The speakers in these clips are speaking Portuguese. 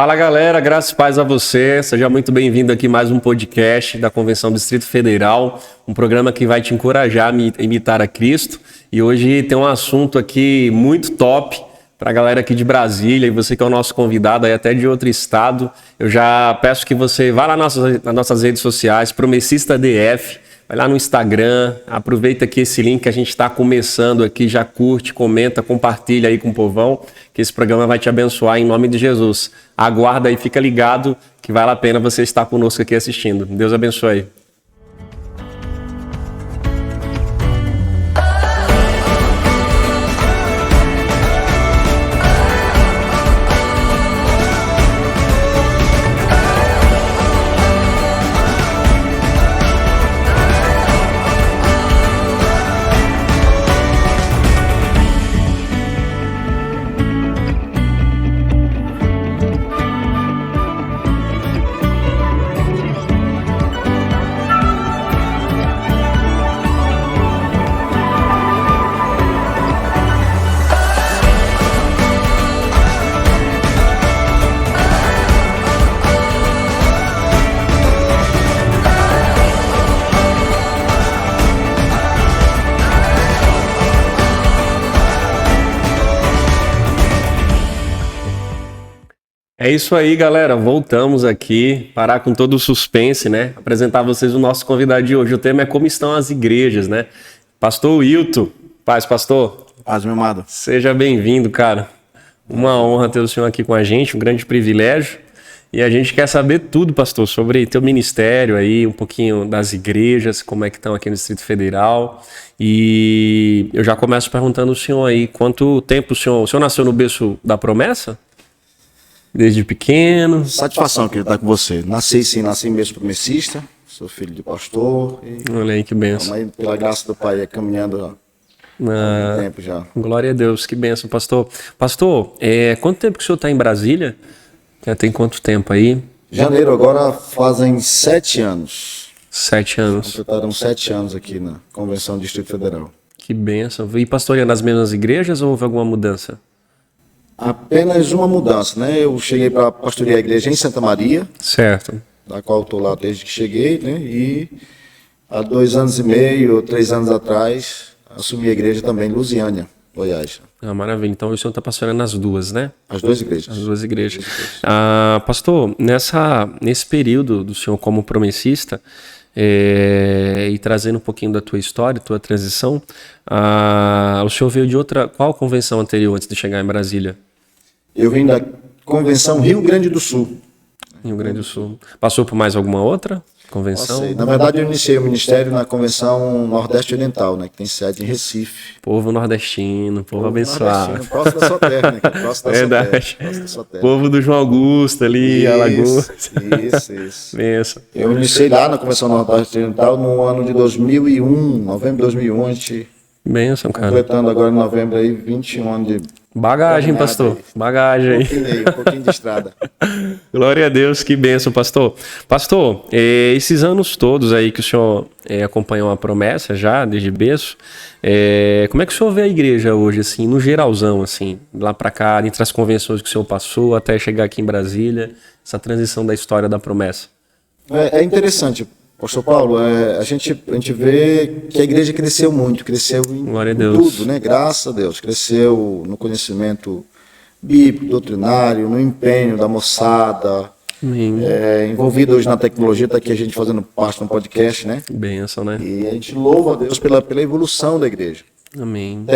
Fala galera, graças e paz a você, seja muito bem-vindo aqui a mais um podcast da Convenção do Distrito Federal, um programa que vai te encorajar a imitar a Cristo. E hoje tem um assunto aqui muito top para a galera aqui de Brasília, e você que é o nosso convidado aí até de outro estado. Eu já peço que você vá lá nas nossas redes sociais, Promessista DF, vai lá no Instagram, aproveita aqui esse link que a gente está começando aqui, já curte, comenta, compartilha aí com o povão, que esse programa vai te abençoar em nome de Jesus. Aguarda aí, fica ligado, que vale a pena você estar conosco aqui assistindo. Deus abençoe. É isso aí, galera. Voltamos aqui, parar com todo o suspense, né? Apresentar a vocês o nosso convidado de hoje. O tema é como estão as igrejas, né? Pastor Wilton. Paz, pastor. Paz, meu amado. Seja bem-vindo, cara. Uma honra ter o senhor aqui com a gente, um grande privilégio. E a gente quer saber tudo, pastor, sobre teu ministério aí, um pouquinho das igrejas, como é que estão aqui no Distrito Federal. E eu já começo perguntando ao senhor aí, quanto tempo o senhor nasceu no berço da promessa? Desde pequeno. Satisfação que estar com você. Nasci mesmo promessista, sou filho de pastor. Olha aí que benção. Mas, pela graça do Pai, caminhando há algum tempo já. Glória a Deus, que benção, pastor. Pastor, quanto tempo que o senhor está em Brasília? Já tem quanto tempo aí? Janeiro agora fazem 7 anos. 7 anos. Completaram 7 anos aqui na Convenção do Distrito Federal. Que benção. E pastoreando nas mesmas igrejas ou houve alguma mudança? Apenas uma mudança, né? Eu cheguei para pastorear a igreja em Santa Maria. Certo. Da qual estou lá desde que cheguei, né? E há 2 anos e meio, 3 anos atrás, assumi a igreja também em Lusiânia, Goiás. Ah, maravilha. Então o senhor está pastoreando nas duas, né? As 2 igrejas. As 2 igrejas. Pastor, nesse período do senhor como promessista, e trazendo um pouquinho da tua história, tua transição, o senhor veio de qual convenção anterior antes de chegar em Brasília? Eu vim da Convenção Rio Grande do Sul. Rio Grande do Sul. Passou por mais alguma outra convenção? Passei. Na verdade, eu iniciei o ministério na Convenção Nordeste Oriental, né, que tem sede em Recife. Povo nordestino, povo abençoado. Próximo da sua terra, né? Próximo da Verdade. sua terra. Povo do João Augusto ali, Alagoas. Isso. Benção. Eu iniciei lá na Convenção Nordeste Oriental no ano de 2001, novembro de 2001, a gente Benção, cara. completando agora em novembro aí 21 anos de bagagem, pastor. Bagagem aí. Um pouquinho de estrada. Glória a Deus, que bênção, pastor. Pastor, esses anos todos aí que o senhor acompanhou a promessa já, desde berço, como é que o senhor vê a igreja hoje, assim, no geralzão, assim, lá para cá, entre as convenções que o senhor passou, até chegar aqui em Brasília, essa transição da história da promessa? É interessante, pastor Paulo, a gente vê que a igreja cresceu muito, cresceu em tudo, né? Graças a Deus, cresceu no conhecimento bíblico, doutrinário, no empenho da moçada, envolvido hoje na tecnologia, está aqui a gente fazendo parte de um podcast, né? Bênção, né? E a gente louva a Deus pela evolução da igreja. Amém.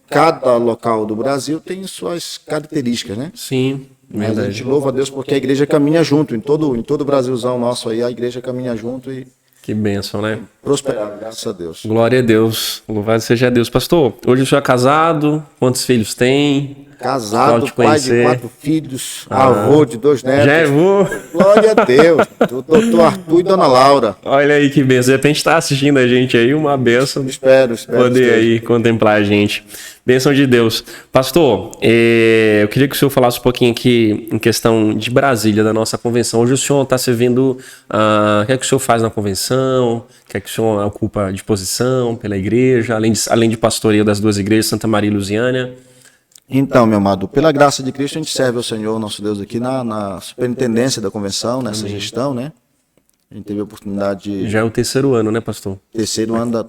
Cada local do Brasil tem suas características, né? Sim. Mas a gente louva a Deus porque a igreja caminha junto, em todo o Brasilzão nosso aí, a igreja caminha junto e que bênção, né? Prosperar, graças a Deus. Glória a Deus, louvado seja Deus. Pastor, hoje o senhor é casado, quantos filhos tem? Casado, pai de 4 filhos, avô de 2 netos. Já é avô? Glória a Deus, doutor Arthur e dona Laura. Olha aí que bênção, de repente está assistindo a gente aí, uma bênção. Espero. Poder aí contemplar a gente. Bênção de Deus. Pastor, eu queria que o senhor falasse um pouquinho aqui em questão de Brasília, da nossa convenção. Hoje o senhor está servindo, o que é que o senhor faz na convenção? O que é que o senhor ocupa de posição pela igreja, além de pastoreio das 2 igrejas, Santa Maria e Lusiânia? Então, meu amado, pela graça de Cristo, a gente serve ao Senhor, nosso Deus, aqui na superintendência da convenção, nessa gestão, né? A gente teve a oportunidade de... Já é o terceiro ano, né, pastor? Terceiro ano da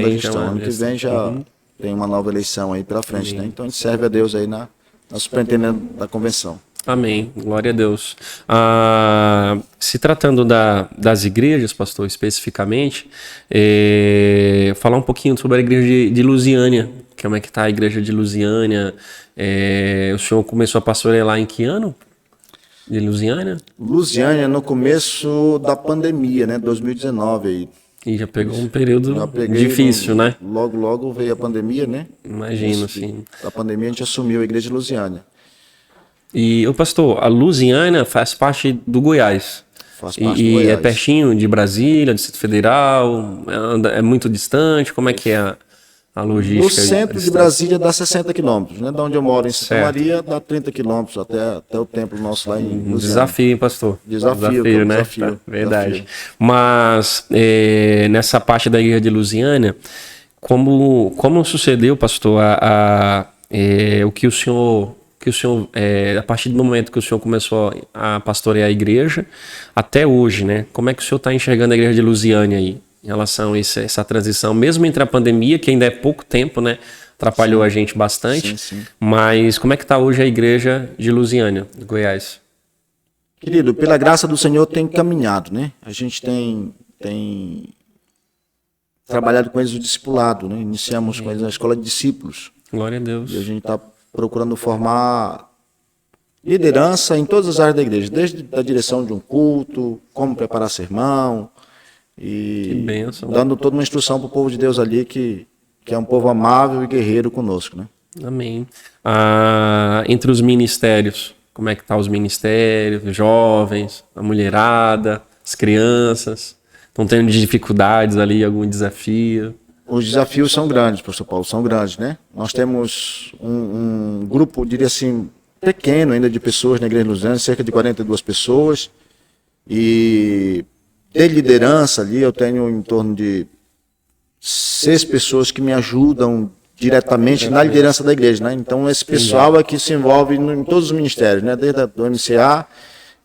gestão. Ano que vem já tem uma nova eleição aí pela frente, né? Então a gente serve a Deus aí na superintendência da convenção. Amém. Glória a Deus. Se tratando das igrejas, pastor, especificamente, falar um pouquinho sobre a igreja de Lusiânia. Como é que está a igreja de Lusiânia? O senhor começou a pastorear lá em que ano? De Lusiânia? Lusiânia no começo da pandemia, né? 2019 aí. E já pegou um período difícil, né? Logo veio a pandemia, né? Imagino, sim. A pandemia a gente assumiu a igreja de Lusiânia. E, pastor, a Lusiânia faz parte do Goiás. Faz parte do Goiás. É pertinho de Brasília, Distrito Federal? É muito distante? Como é que é a logística? No centro de Brasília dá 60 quilômetros, né? Da onde eu moro, em Santa Maria, dá 30 quilômetros até o templo nosso lá em Lusiânia. Desafio, hein, pastor? Desafio, né? Desafio. Verdade. Mas nessa parte da igreja de Lusiânia, como sucedeu, pastor, o que o senhor, a partir do momento que o senhor começou a pastorear a igreja, até hoje, né? Como é que o senhor está enxergando a igreja de Lusiânia aí, em relação a essa transição, mesmo entre a pandemia, que ainda é pouco tempo, né? Atrapalhou a gente bastante, sim. Mas como é que está hoje a igreja de Lusiânia, do Goiás? Querido, pela graça do Senhor tem caminhado, né? A gente tem trabalhado com eles o discipulado, né? Iniciamos com eles na escola de discípulos. Glória a Deus. E a gente está procurando formar liderança em todas as áreas da igreja, desde a direção de um culto, como preparar sermão, e dando toda uma instrução para o povo de Deus ali, que é um povo amável e guerreiro conosco, né? Amém. Entre os ministérios, como é que tá os ministérios, os jovens, a mulherada, as crianças? Estão tendo dificuldades ali, algum desafio? Os desafios são grandes, pastor Paulo, são grandes, né? Nós temos um grupo, diria assim, pequeno ainda de pessoas na igreja de Lusiânia, cerca de 42 pessoas, e de liderança ali eu tenho em torno de 6 pessoas que me ajudam diretamente na liderança da igreja, né? Então esse pessoal é que se envolve em todos os ministérios, né? Desde o MCA,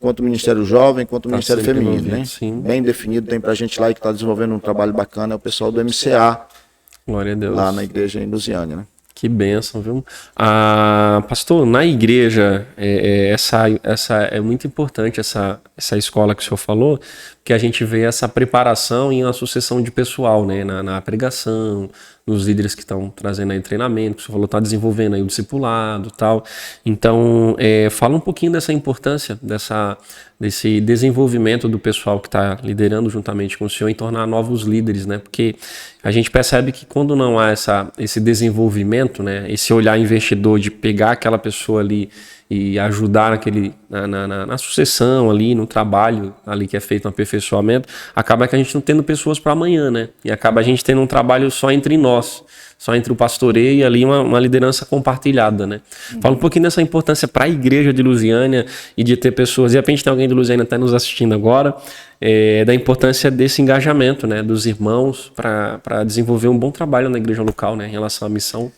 quanto o Ministério Jovem, quanto o Ministério Feminino, né? Sim. Bem definido, tem pra gente lá que está desenvolvendo um trabalho bacana, é o pessoal do MCA. Glória a Deus. Lá na igreja em Lusiânia, né? Que bênção, viu? Pastor, na igreja, essa é muito importante, essa escola que o senhor falou, que a gente vê essa preparação e uma sucessão de pessoal, né? Na pregação, nos líderes que estão trazendo aí treinamento, que o senhor falou, está desenvolvendo aí o discipulado e tal. Então, fala um pouquinho dessa importância, desse desenvolvimento do pessoal que está liderando juntamente com o senhor em tornar novos líderes, né? Porque a gente percebe que quando não há esse desenvolvimento, né? Esse olhar investidor de pegar aquela pessoa ali e ajudar na sucessão ali, no trabalho ali que é feito no aperfeiçoamento, acaba que a gente não tendo pessoas para amanhã, né? E acaba a gente tendo um trabalho só entre nós, só entre o pastoreio e ali uma liderança compartilhada, né? Fala um pouquinho dessa importância para a igreja de Lusiânia e de ter pessoas, de repente tem alguém de Lusiânia até nos assistindo agora, da importância desse engajamento, né? Dos irmãos para desenvolver um bom trabalho na igreja local, né? Em relação à missão.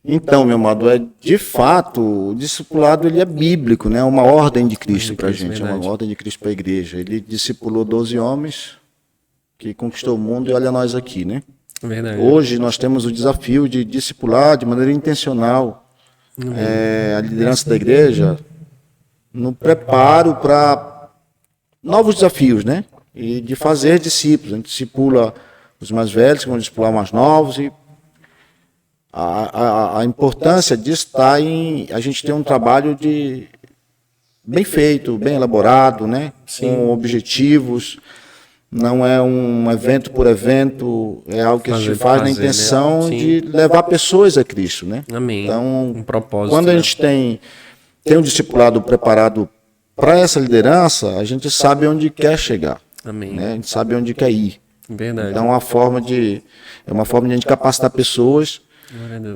Então, meu amado, de fato, o discipulado ele é bíblico, né? É uma ordem de Cristo para a gente, é uma ordem de Cristo para a igreja. Ele discipulou 12 homens que conquistou o mundo e olha nós aqui, né? Verdade. Hoje nós temos o desafio de discipular de maneira intencional a liderança da igreja no preparo para novos desafios, né? E de fazer discípulos. A gente discipula os mais velhos, que vão discipular os mais novos, e a importância disso está em a gente ter um trabalho bem feito, bem elaborado, né? Com objetivos. Não é um evento por evento, é algo que a gente faz na intenção de levar pessoas a Cristo, né? Amém. Então, um propósito, quando a gente tem um discipulado preparado para essa liderança, a gente sabe onde quer chegar. Amém. Né? A gente sabe onde quer ir. Verdade. Então, é uma forma de a gente capacitar pessoas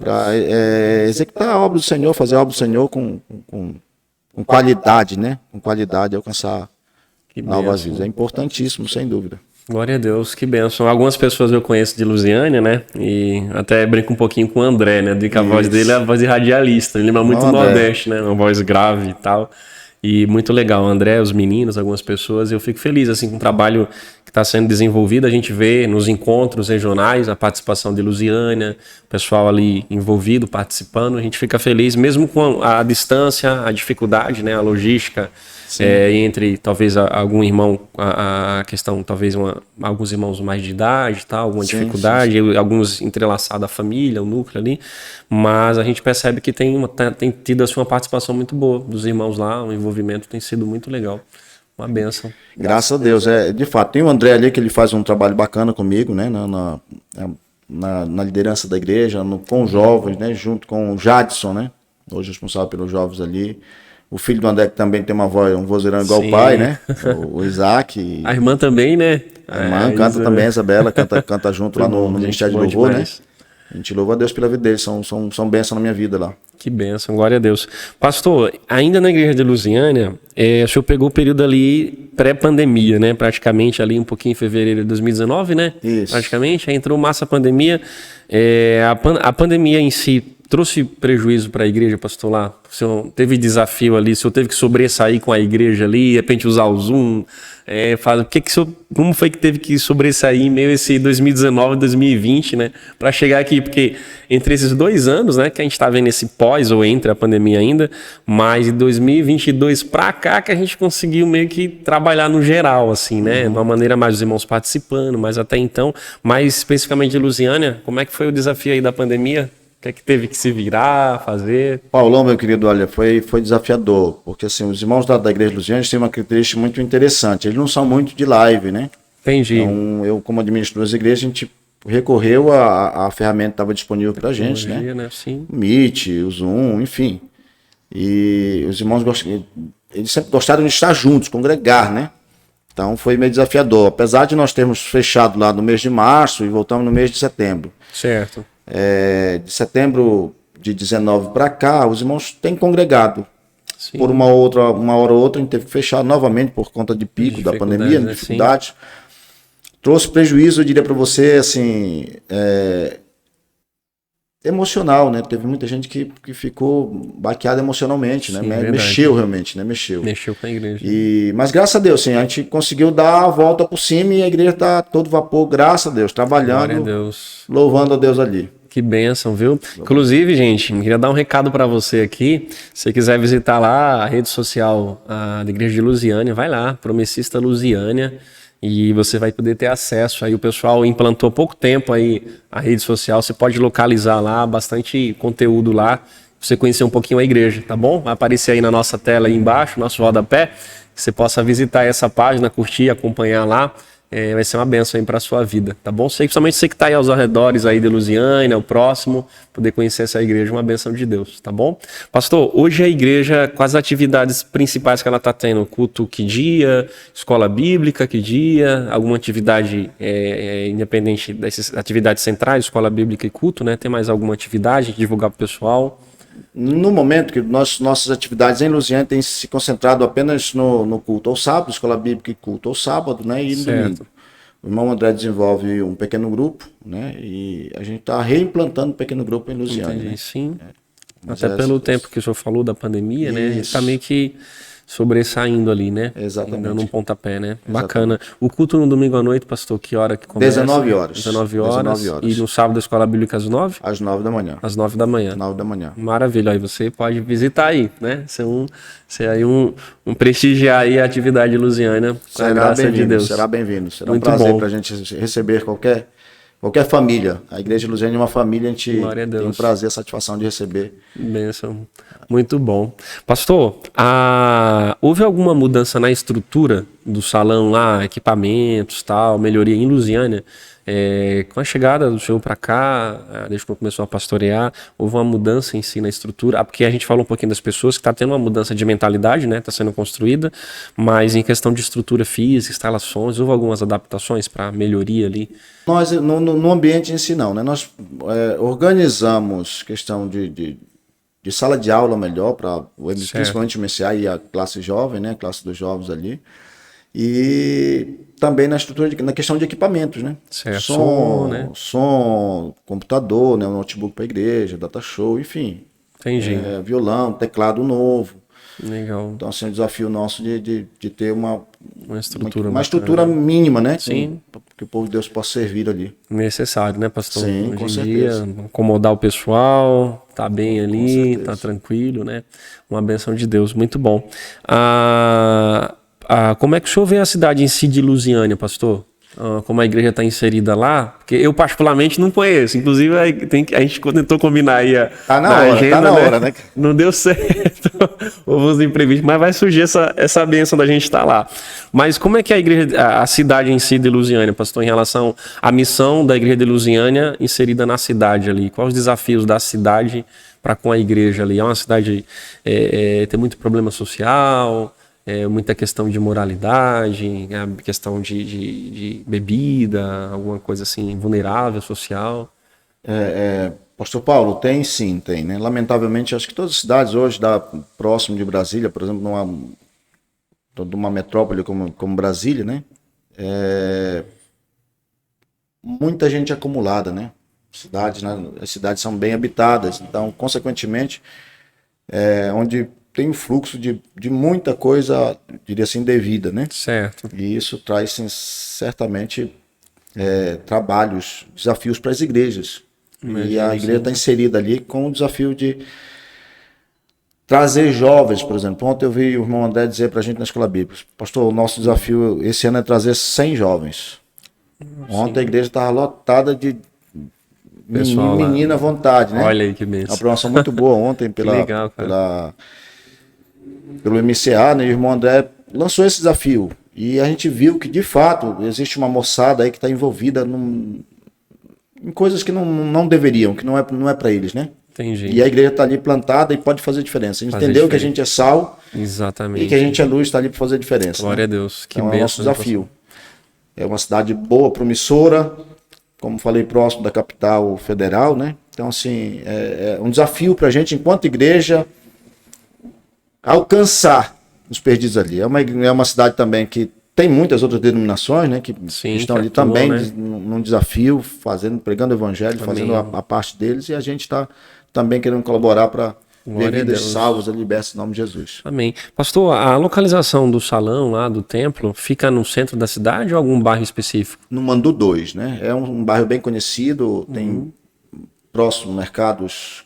para executar a obra do Senhor, fazer a obra do Senhor com qualidade, né? Com qualidade, alcançar novas vidas. É importantíssimo, sem dúvida. Glória a Deus, que bênção. Algumas pessoas eu conheço de Lusiânia, né? E até brinco um pouquinho com o André, né? De que a voz dele é a voz de radialista. Ele lembra muito do Nordeste, né? Uma voz grave e tal. E muito legal. O André, os meninos, algumas pessoas. Eu fico feliz, assim, com o trabalho que está sendo desenvolvido. A gente vê nos encontros regionais a participação de Lusiânia, o pessoal ali envolvido, participando. A gente fica feliz, mesmo com a distância, a dificuldade, né? A logística. Entre talvez algum irmão, a questão, talvez alguns irmãos mais de idade, tal, alguma dificuldade, alguns entrelaçados à família, o núcleo ali, mas a gente percebe que tem tido assim, uma participação muito boa dos irmãos lá, o envolvimento tem sido muito legal, uma bênção. Graças a Deus, de fato, tem o André ali que ele faz um trabalho bacana comigo, né, na liderança da igreja, com os jovens, né, junto com o Jadson, né, hoje responsável pelos jovens ali. O filho do André que também tem uma voz, um vozeirão igual o pai, né? O Isaac. A irmã também, né? A irmã canta também, a Isabela, canta junto lá no Ministério de Louvor, demais, né? A gente louva a Deus pela vida deles, são bênçãos na minha vida lá. Que bênção, glória a Deus. Pastor, ainda na igreja de Lusiânia, o senhor pegou o período ali pré-pandemia, né? Praticamente ali um pouquinho em fevereiro de 2019, né? Isso. Praticamente, aí entrou massa a pandemia. A pandemia em si trouxe prejuízo para a igreja, pastor, lá? O senhor teve desafio ali, o senhor teve que sobressair com a igreja ali, de repente usar o Zoom, como foi que teve que sobressair em meio a esse 2019, 2020, né? Para chegar aqui, porque entre esses 2 anos, né, que a gente está vendo esse pós ou entre a pandemia ainda, mas de 2022 para cá que a gente conseguiu meio que trabalhar no geral, assim, né? De uma maneira mais os irmãos participando, mas até então, mais especificamente de Lusiânia, como é que foi o desafio aí da pandemia? O que teve que se virar, fazer? Paulão, meu querido, olha, foi desafiador, porque assim, os irmãos da igreja de Lusiânia têm uma característica muito interessante, eles não são muito de live, né? Entendi. Então, eu como administrador das igrejas, a gente recorreu a ferramenta que estava disponível para a gente, né? Sim. O Meet, o Zoom, enfim. E os irmãos eles sempre gostaram de estar juntos, congregar, né? Então foi meio desafiador, apesar de nós termos fechado lá no mês de março e voltamos no mês de setembro. Certo. De setembro de 19 para cá, os irmãos têm congregado. Sim. Por uma hora ou outra, a gente teve que fechar novamente por conta de pico da pandemia, né? Dificuldade. Trouxe prejuízo, eu diria para você, assim, emocional, né? Teve muita gente que ficou baqueada emocionalmente, né? Sim, mexeu realmente, né? Mexeu com a igreja. Mas graças a Deus, assim, a gente conseguiu dar a volta por cima e a igreja está todo vapor, graças a Deus, trabalhando, glória a Deus, louvando a Deus ali. Que bênção, viu? Inclusive, gente, queria dar um recado para você aqui. Se você quiser visitar lá a rede social da Igreja de Lusiânia, vai lá, Promessista Lusiânia, e você vai poder ter acesso. Aí o pessoal implantou há pouco tempo aí a rede social, você pode localizar lá, bastante conteúdo lá, pra você conhecer um pouquinho a igreja, tá bom? Vai aparecer aí na nossa tela aí embaixo, nosso rodapé, que você possa visitar essa página, curtir, acompanhar lá. Vai ser uma bênção aí para a sua vida, tá bom? Principalmente você que está aí aos arredores aí de Lusiânia, o próximo, poder conhecer essa igreja, uma bênção de Deus, tá bom? Pastor, hoje a igreja, quais as atividades principais que ela está tendo? Culto que dia? Escola bíblica que dia? Alguma atividade independente dessas atividades centrais, escola bíblica e culto, né? Tem mais alguma atividade que divulgar para o pessoal? No momento que nossas atividades em Lusiânia têm se concentrado apenas no culto ao sábado, escola bíblica e culto ao sábado, né, e no domingo. O irmão André desenvolve um pequeno grupo, né, e a gente está reimplantando um pequeno grupo em Lusiânia. Entendi, né? Sim. Até pelo tempo que o senhor falou da pandemia, né, a gente está meio que sobressaindo ali, né? Exatamente. Dando um pontapé, né? Exatamente. Bacana. O culto no domingo à noite, pastor, que hora que começa? 19 horas. 19 horas. E no sábado a escola bíblica às 9? Às 9 da manhã. Às 9 da manhã. 9 da manhã. Maravilha. Aí você pode visitar aí, né? Ser aí um prestigiar aí a atividade de Lusiânia, com a graça de Deus. Será bem-vindo. Será muito um prazer bom para a gente receber qualquer família. A Igreja de Lusiânia é uma família, a gente tem o prazer, a satisfação de receber. Bênção. Muito bom. Pastor, houve alguma mudança na estrutura do salão lá, equipamentos, tal, melhoria em Lusiânia? Com a chegada do senhor para cá, desde que começou a pastorear, houve uma mudança em si na estrutura? Porque a gente falou um pouquinho das pessoas que está tendo uma mudança de mentalidade, né? Está sendo construída, mas em questão de estrutura física, instalações, houve algumas adaptações para melhoria ali? Nós, no ambiente em si não, né? Nós organizamos questão de sala de aula melhor para principalmente o MCA e a classe jovem, né? A classe dos jovens ali. E também na questão de equipamentos, né? Certo. Som, computador, né? Um notebook para a igreja, data show, enfim. Entendi. Violão, teclado novo. Legal. Então, assim, é um desafio nosso de ter uma estrutura mínima, né? Sim. Que o povo de Deus possa servir ali. Necessário, né, pastor? Sim, hoje com em certeza. dia, acomodar o pessoal, tá bem ali, tá tranquilo, né? Uma benção de Deus, muito bom. Como é que o senhor vê a cidade em si de Lusiânia, pastor? Como a igreja está inserida lá? Porque eu particularmente não conheço. Inclusive, a gente tentou combinar aí tá na hora, né? Não deu certo. Houve uns imprevistos, mas vai surgir essa bênção da gente estar lá. Mas como é que a cidade em si de Lusiânia, pastor, em relação à missão da igreja de Lusiânia inserida na cidade ali? Quais os desafios da cidade para com a igreja ali? É uma cidade tem muito problema social, muita questão de moralidade, questão de bebida, alguma coisa assim, vulnerável, social. Pastor Paulo, tem, né? Lamentavelmente, acho que todas as cidades hoje, próximo de Brasília, por exemplo, numa metrópole como Brasília, né? Muita gente acumulada, né? As cidades são bem habitadas, então, consequentemente, onde tem um fluxo de muita coisa, diria assim, indevida, né? Certo. E isso traz, sim, certamente, desafios para as igrejas. E a igreja está inserida ali com o desafio de trazer jovens, por exemplo. Ontem eu vi o irmão André dizer para a gente na Escola Bíblica: pastor, o nosso desafio esse ano é trazer 100 jovens. Ontem a igreja estava lotada de menina à vontade, né? Olha aí que bênção. Uma programação muito boa ontem pelo MCA, né? E o irmão André lançou esse desafio. E a gente viu que, de fato, existe uma moçada aí que está envolvida em coisas que não deveriam, que não é para eles, né? Entendi. E a igreja está ali plantada e pode fazer diferença. A gente entendeu que a gente é sal. Exatamente. E que a gente é luz, está ali para fazer diferença. Glória a Deus. Que então, bênção, é o nosso desafio. É uma cidade boa, promissora, como falei, próximo da capital federal, né? Então, assim, é um desafio para a gente, enquanto igreja, alcançar os perdidos ali. É uma cidade também que tem muitas outras denominações, né, que estão ali também, né, num desafio, pregando o evangelho, fazendo a parte deles, e a gente está também querendo colaborar para ver vidas salvas e libertas em nome de Jesus. Amém. Pastor, a localização do salão lá, do templo, fica no centro da cidade ou algum bairro específico? No Mandu 2, né? É um bairro bem conhecido, tem próximo mercados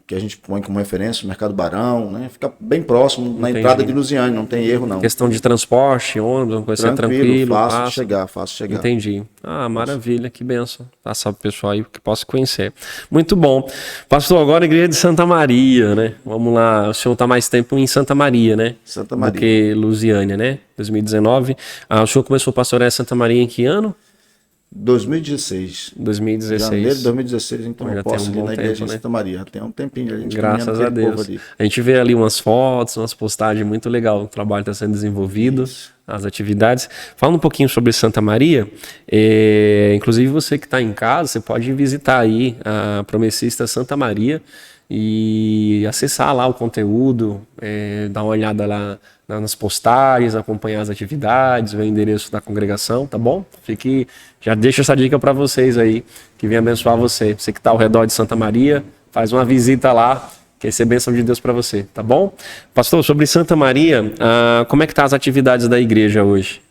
que a gente põe como referência, o Mercado Barão, né? Fica bem próximo, na entrada de Lusiânia, não tem erro não. Questão de transporte, ônibus, uma coisa tranquilo, fácil de chegar. Entendi. Maravilha, que benção. Passar pro pessoal aí que possa conhecer. Muito bom. Pastor, agora a igreja de Santa Maria, né? Vamos lá, o senhor está mais tempo em Santa Maria, né? Santa Maria. Do que Lusiânia, né? 2019. O senhor começou a pastorear em Santa Maria em que ano? 2016. Janeiro de 2016, então eu posso ir na igreja de Santa Maria. Tem um tempinho ali. Graças a Deus. A gente vê ali umas fotos, umas postagens muito legal. O trabalho está sendo desenvolvido, as atividades. Fala um pouquinho sobre Santa Maria. Inclusive você que está em casa, você pode visitar aí a Promessista Santa Maria e acessar lá o conteúdo, dar uma olhada lá nas postagens, acompanhar as atividades, ver o endereço da congregação, tá bom? Já deixo essa dica para vocês aí, que vem abençoar você. Você que está ao redor de Santa Maria, faz uma visita lá, que vai ser bênção de Deus para você, tá bom? Pastor, sobre Santa Maria, como é que tá as atividades da igreja hoje?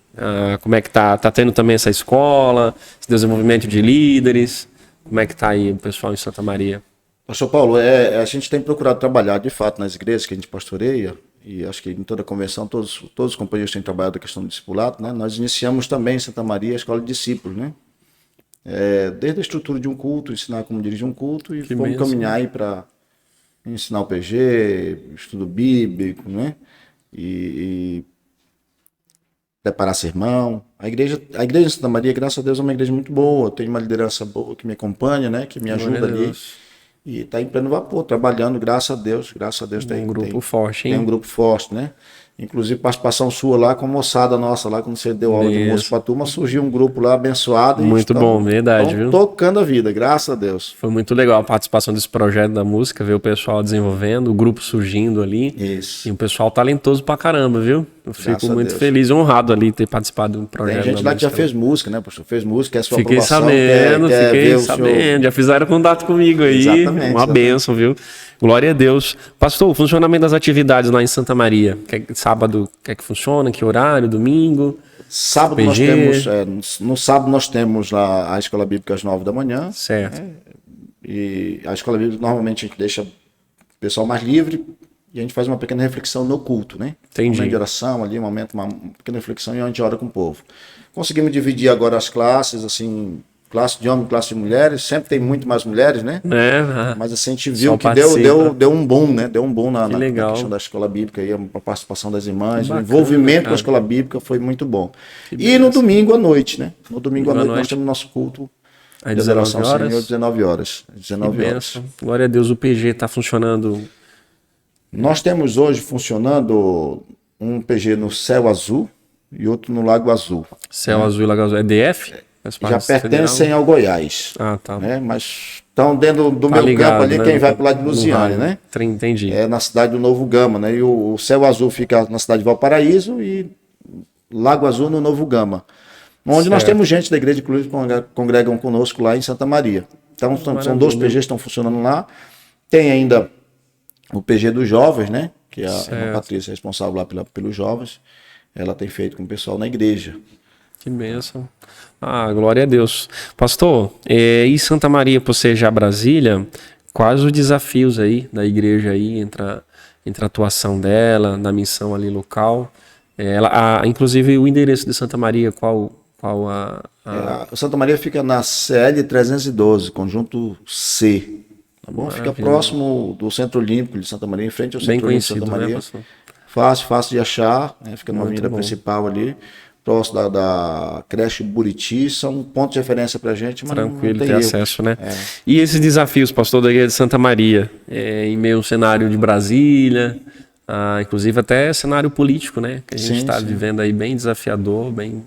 Como é que tá tendo também essa escola, esse desenvolvimento de líderes? Como é que tá aí o pessoal em Santa Maria? Pastor Paulo, a gente tem procurado trabalhar de fato nas igrejas que a gente pastoreia, e acho que em toda a convenção todos os companheiros têm trabalhado a questão do discipulado, né? Nós iniciamos também em Santa Maria a escola de discípulos, né? Desde a estrutura de um culto, ensinar como dirigir um culto, e vamos caminhar aí para ensinar o PG, estudo bíblico, né? E preparar sermão. A igreja de Santa Maria, graças a Deus, é uma igreja muito boa, tem uma liderança boa que me acompanha, né? Que me ajuda ali. E está em pleno vapor, trabalhando, graças a Deus tem um grupo forte, hein? Tem um grupo forte, né? Inclusive, participação sua lá com a moçada nossa lá, quando você deu aula de música para a turma, surgiu um grupo lá abençoado. Muito bom, verdade, viu? Tocando a vida, graças a Deus. Foi muito legal a participação desse projeto da música, ver o pessoal desenvolvendo, o grupo surgindo ali. Isso. E um pessoal talentoso pra caramba, viu? Eu fico muito feliz e honrado ali ter participado do projeto. Tem gente lá que já fez música, né, pastor? Fez música, é sua fiquei aprovação. Fiquei sabendo. Já fizeram contato comigo aí. Exatamente. Uma bênção, viu? Glória a Deus. Pastor, o funcionamento das atividades lá em Santa Maria. Sábado, o que é que funciona? Que horário? Domingo? Sábado nós temos, no sábado nós temos lá a Escola Bíblica às 9 da manhã. Certo. E a Escola Bíblica normalmente a gente deixa o pessoal mais livre e a gente faz uma pequena reflexão no culto, né? Entendi. Um momento de oração ali, uma pequena reflexão e a gente ora com o povo. Conseguimos dividir agora as classes, assim, classe de homem, classe de mulheres, sempre tem muito mais mulheres, né? Mas assim, a gente viu que deu um boom, né? Deu um boom na questão da escola bíblica, e a participação das irmãs, o envolvimento com a escola bíblica foi muito bom. E no domingo à noite, né? No domingo à noite nós temos nosso culto às 19 horas. Às 19 horas. 19 horas. Glória a Deus, o PG está funcionando. Nós temos hoje funcionando um PG no Céu Azul e outro no Lago Azul. Céu Azul e Lago Azul. É DF? Já pertencem ao Goiás. Tá. Né? Mas estão dentro do meu campo ali, né? Quem vai para o lado de Lusiane, né? Entendi. É na cidade do Novo Gama, né? E o Céu Azul fica na cidade de Valparaíso e Lago Azul no Novo Gama. Onde nós temos gente da igreja, inclusive, que congregam conosco lá em Santa Maria. Então, são 2 PGs que estão funcionando lá. Tem ainda o PG dos jovens, né? Que a irmã Patrícia é responsável lá pelos jovens. Ela tem feito com o pessoal na igreja. Que bênção. Glória a Deus. Pastor, e Santa Maria, por ser já Brasília, quais os desafios aí da igreja aí, entre a atuação dela, na missão ali local? Inclusive o endereço de Santa Maria, qual Santa Maria fica na CL 312, conjunto C. Tá bom? Fica próximo do Centro Olímpico de Santa Maria, em frente ao Centro Olímpico de Santa Maria. Né, fácil de achar, né? Fica numa avenida principal ali, próximo da creche Buriti, são pontos de referência pra gente, mas tranquilo, ter acesso, né? E esses desafios, pastor da igreja de Santa Maria, em meio a um cenário de Brasília, inclusive até cenário político, né? Que a gente está vivendo aí bem desafiador, bem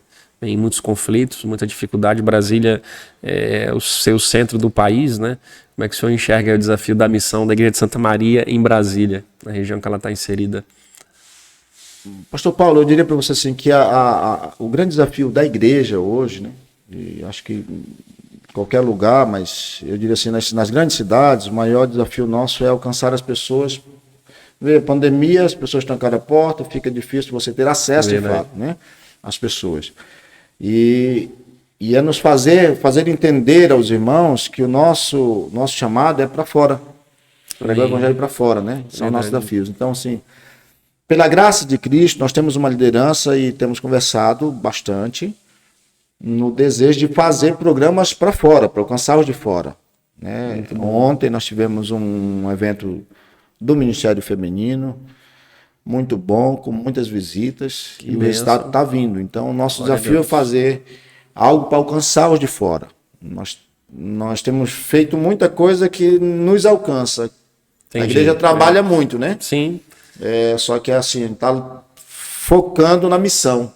muitos conflitos, muita dificuldade. Brasília é o seu centro do país, né? Como é que o senhor enxerga o desafio da missão da igreja de Santa Maria em Brasília, na região que ela está inserida? Pastor Paulo, eu diria para você assim que o grande desafio da igreja hoje, né, e acho que em qualquer lugar, mas eu diria assim, nas grandes cidades, o maior desafio nosso é alcançar as pessoas. Vê, pandemia, as pessoas trancaram a porta, fica difícil você ter acesso, de fato, né, às pessoas. E é nos fazer entender aos irmãos que o nosso chamado é para fora, pregar o evangelho para fora, né, são nossos desafios. Então, assim, pela graça de Cristo, nós temos uma liderança e temos conversado bastante no desejo de fazer programas para fora, para alcançar os de fora. Né? Ontem nós tivemos um evento do Ministério Feminino, muito bom, com muitas visitas, e o resultado está vindo. Então, o nosso desafio é fazer algo para alcançar os de fora. Nós temos feito muita coisa que nos alcança. Entendi. A igreja trabalha muito, né? Sim. Só que assim, está focando na missão.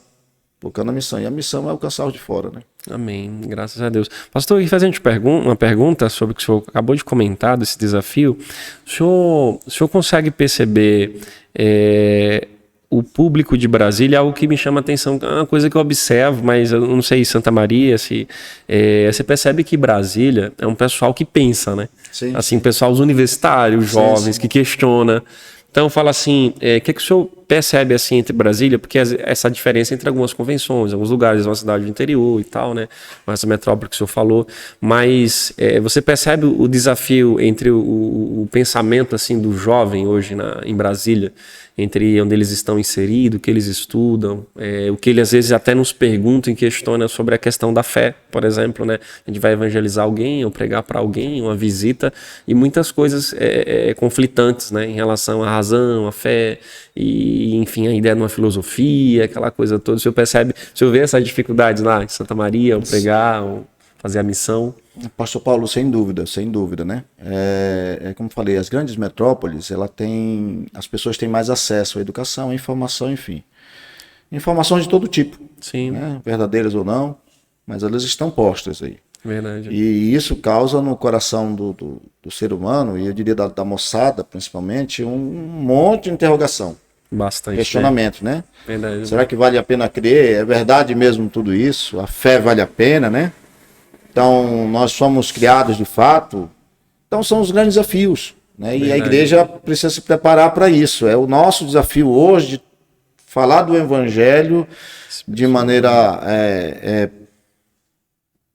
E a missão é alcançar os de fora, né? Amém, graças a Deus. Pastor, e fazendo uma pergunta sobre o que o senhor acabou de comentar, desse desafio, o senhor consegue perceber o público de Brasília? Algo que me chama a atenção, é uma coisa que eu observo, mas eu não sei, Santa Maria, você percebe que Brasília é um pessoal que pensa, né? Sim, assim, pessoal, os universitários, jovens, que questiona. Então, fala assim, o que o senhor percebe assim entre Brasília? Porque essa diferença entre algumas convenções, alguns lugares, uma cidade do interior e tal, né? Essa metrópole que o senhor falou. Mas você percebe o desafio entre o pensamento assim do jovem hoje em Brasília, entre onde eles estão inseridos, o que eles estudam, o que ele às vezes até nos pergunta e questiona sobre a questão da fé, por exemplo, né? A gente vai evangelizar alguém ou pregar para alguém, uma visita, e muitas coisas conflitantes, né? Em relação à razão, à fé, e enfim, a ideia de uma filosofia, aquela coisa toda. O senhor percebe, o senhor vê essas dificuldades lá em Santa Maria, ao pregar, fazer a missão? Pastor Paulo, sem dúvida, né? Como falei, as grandes metrópoles, as pessoas têm mais acesso à educação, à informação, enfim. Informações de todo tipo, Sim. Né? Verdadeiras ou não, mas elas estão postas aí. Verdade. E isso causa no coração do ser humano, e eu diria da moçada principalmente, um monte de interrogação. Bastante. Questionamento, né? Verdade. Será que vale a pena crer? É verdade mesmo tudo isso? A fé vale a pena, né? Então, nós somos criados de fato. Então, são os grandes desafios, né? E a igreja precisa se preparar para isso. É o nosso desafio hoje de falar do evangelho de maneira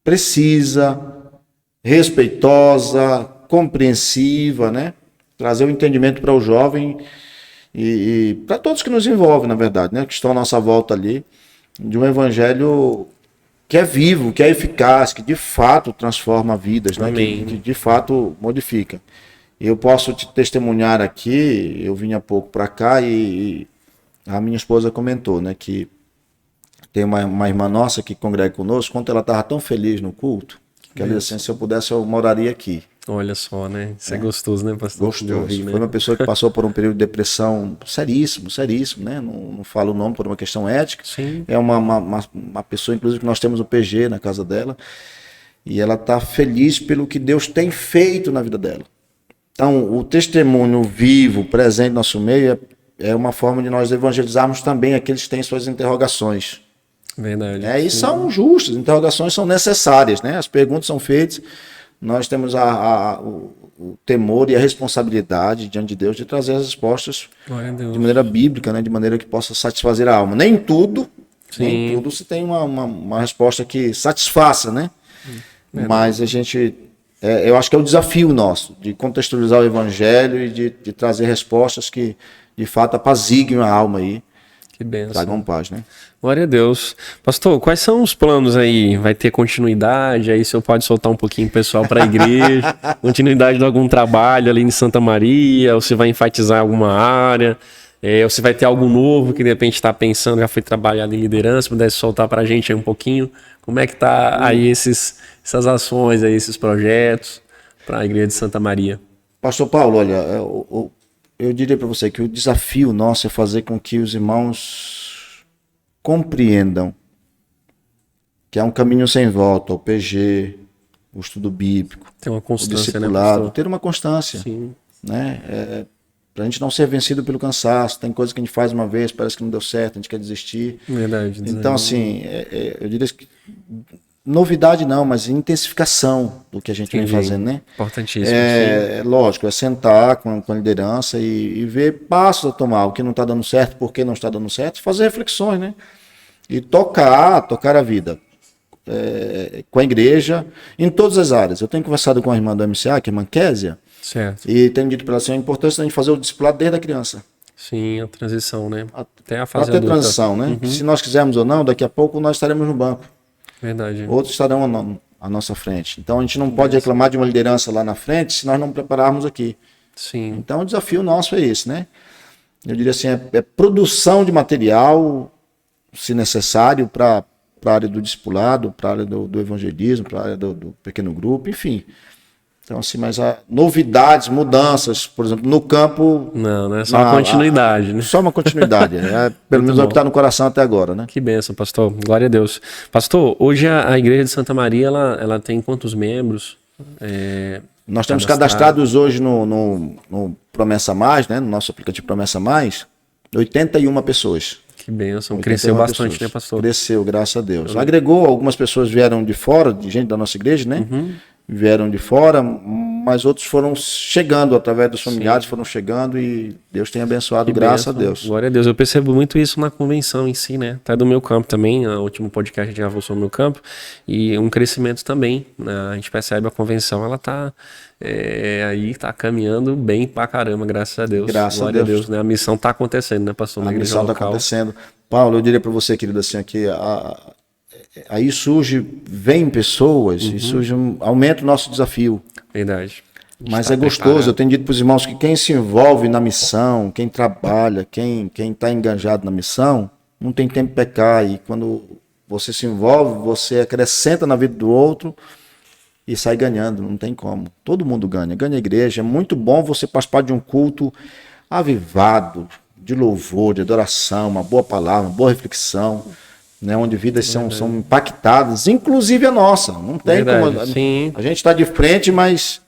precisa, respeitosa, compreensiva, né? Trazer o entendimento para o jovem e para todos que nos envolvem, na verdade, né? Que estão à nossa volta ali, de um evangelho que é vivo, que é eficaz, que de fato transforma vidas, né? Que de fato modifica. Eu posso te testemunhar aqui, eu vim há pouco para cá e a minha esposa comentou, né? Que tem uma irmã nossa que congrega conosco, quando ela estava tão feliz no culto, que ela disse assim, se eu pudesse eu moraria aqui. Olha só, né? Isso é gostoso, né, pastor? Gostoso. Ouvir, né? Foi uma pessoa que passou por um período de depressão seríssimo, né? Não falo o nome por uma questão ética. Sim. É uma pessoa, inclusive, que nós temos o PG na casa dela, e ela está feliz pelo que Deus tem feito na vida dela. Então, o testemunho vivo, presente no nosso meio, é uma forma de nós evangelizarmos também aqueles que têm suas interrogações. Verdade. E são justas, interrogações são necessárias, né? As perguntas são feitas, nós temos o temor e a responsabilidade diante de Deus de trazer as respostas de maneira bíblica, né? De maneira que possa satisfazer a alma. Nem tudo se tem uma resposta que satisfaça, né? Mas a gente, eu acho que é o desafio nosso, de contextualizar o evangelho e de trazer respostas que de fato apaziguem a alma aí. Que benção. Tragam paz, né? Glória a Deus. Pastor, quais são os planos aí? Vai ter continuidade? Aí o senhor pode soltar um pouquinho o pessoal para a igreja? Continuidade de algum trabalho ali em Santa Maria? Ou você vai enfatizar alguma área? Ou você vai ter algo novo que de repente está pensando, já foi trabalhado em liderança? Pudesse soltar para a gente aí um pouquinho? Como é que tá aí essas ações, aí, esses projetos para a igreja de Santa Maria? Pastor Paulo, olha, eu diria para você que o desafio nosso é fazer com que os irmãos compreendam que há um caminho sem volta, o PG, o estudo bíblico, ter uma constância, o discipulado, né, ter uma constância. Sim. Né? Para a gente não ser vencido pelo cansaço. Tem coisa que a gente faz uma vez, parece que não deu certo, a gente quer desistir. Verdade. Então, assim, eu diria que novidade não, mas intensificação do que a gente vem fazendo, né? Importantíssimo. Lógico, é sentar com a liderança e ver passos a tomar, o que não está dando certo, por que não está dando certo, fazer reflexões, né? E tocar a vida com a igreja em todas as áreas. Eu tenho conversado com a irmã do MCA, que é a irmã Késia, certo. E tenho dito para ela assim, a importância da gente fazer o discipulado desde a criança. Sim, a transição, né? Até a fase adulta. Até a transição, né? Uhum. Se nós quisermos ou não, daqui a pouco nós estaremos no banco. Verdade. Outros estarão à nossa frente. Então a gente não pode reclamar de uma liderança lá na frente se nós não prepararmos aqui. Sim. Então o desafio nosso é esse, né? Eu diria assim, é produção de material, se necessário, para a área do discipulado, para a área do evangelismo, para a área do pequeno grupo, enfim. Então, assim, mas novidades, mudanças, por exemplo, no campo... Não é só uma continuidade, né? Só uma continuidade, pelo menos é o que está no coração até agora, né? Que bênção, pastor. Glória a Deus. Pastor, hoje a igreja de Santa Maria, ela tem quantos membros? Nós temos cadastrados hoje no Promessa Mais, né? No nosso aplicativo Promessa Mais, 81 pessoas. Que bênção. Cresceu bastante, pessoas. Né, pastor? Cresceu, graças a Deus. Agregou, algumas pessoas vieram de fora, de gente da nossa igreja, né? Uhum. Vieram de fora, mas outros foram chegando, através dos familiares, foram chegando e Deus tem abençoado, graças a Deus. Glória a Deus. Eu percebo muito isso na convenção em si, né? Até do meu campo também, o último podcast a gente gravou sobre o meu campo, e um crescimento também, né? A gente percebe a convenção, ela tá aí, tá caminhando bem pra caramba, graças a Deus. Glória a Deus, né? A missão tá acontecendo, né, pastor? A missão tá acontecendo. Paulo, eu diria para você, querido, assim, aqui, aí vem pessoas e aumenta o nosso desafio. Verdade. Mas é gostoso, eu tenho dito para os irmãos que quem se envolve na missão, quem trabalha, quem está engajado na missão, não tem tempo de pecar. E quando você se envolve, você acrescenta na vida do outro e sai ganhando, não tem como. Todo mundo ganha, ganha a igreja. É muito bom você participar de um culto avivado, de louvor, de adoração, uma boa palavra, uma boa reflexão, né, onde vidas são impactadas, inclusive a nossa. Não tem como. Sim. A gente está de frente, mas.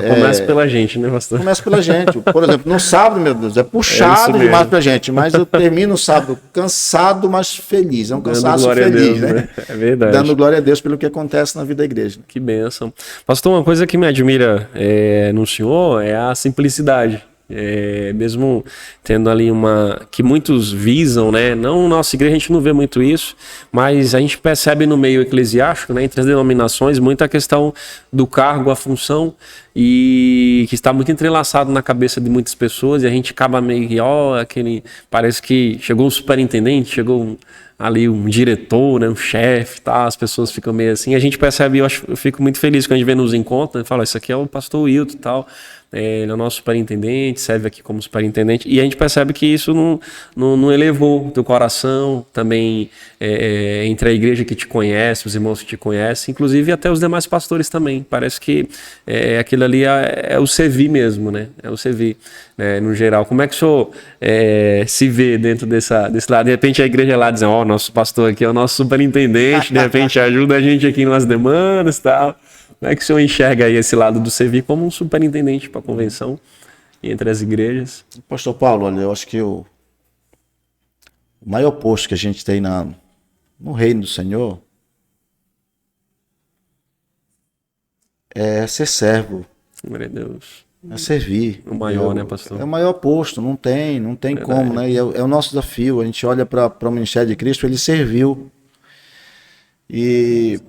Começa pela gente, né, pastor? Começa pela gente. Por exemplo, no sábado, meu Deus, é puxado demais pra gente, mas eu termino o sábado cansado, mas feliz. É um cansaço feliz, né? É verdade. Dando glória a Deus pelo que acontece na vida da igreja. Que bênção. Pastor, uma coisa que me admira no senhor é a simplicidade. Mesmo tendo ali que muitos visam, né? Não na nossa igreja a gente não vê muito isso, mas a gente percebe no meio eclesiástico, né, entre as denominações, muita questão do cargo, a função, e que está muito entrelaçado na cabeça de muitas pessoas, e a gente acaba meio que parece que chegou um superintendente, chegou ali um diretor, né, um chefe, tá? As pessoas ficam meio assim, a gente percebe, eu fico muito feliz quando a gente vê nos encontros, né, fala, isso aqui é o pastor Wilton e tal, ele é o nosso superintendente, serve aqui como superintendente, e a gente percebe que isso não elevou o teu coração, também entre a igreja que te conhece, os irmãos que te conhecem, inclusive até os demais pastores também, parece que aquilo ali é o servir mesmo, né, é o servir, no geral. Como é que o senhor se vê dentro desse lado? De repente a igreja lá dizendo, nosso pastor aqui é o nosso superintendente, de repente ajuda a gente aqui nas demandas e tal. Como é que o senhor enxerga aí esse lado do servir como um superintendente para a convenção e entre as igrejas? Pastor Paulo, olha, eu acho que o maior posto que a gente tem no reino do Senhor é ser servo. Glória a Deus. É servir. O maior, né, pastor? É o maior posto, não tem como, né? E é o nosso desafio. A gente olha para o ministério de Cristo, ele serviu. E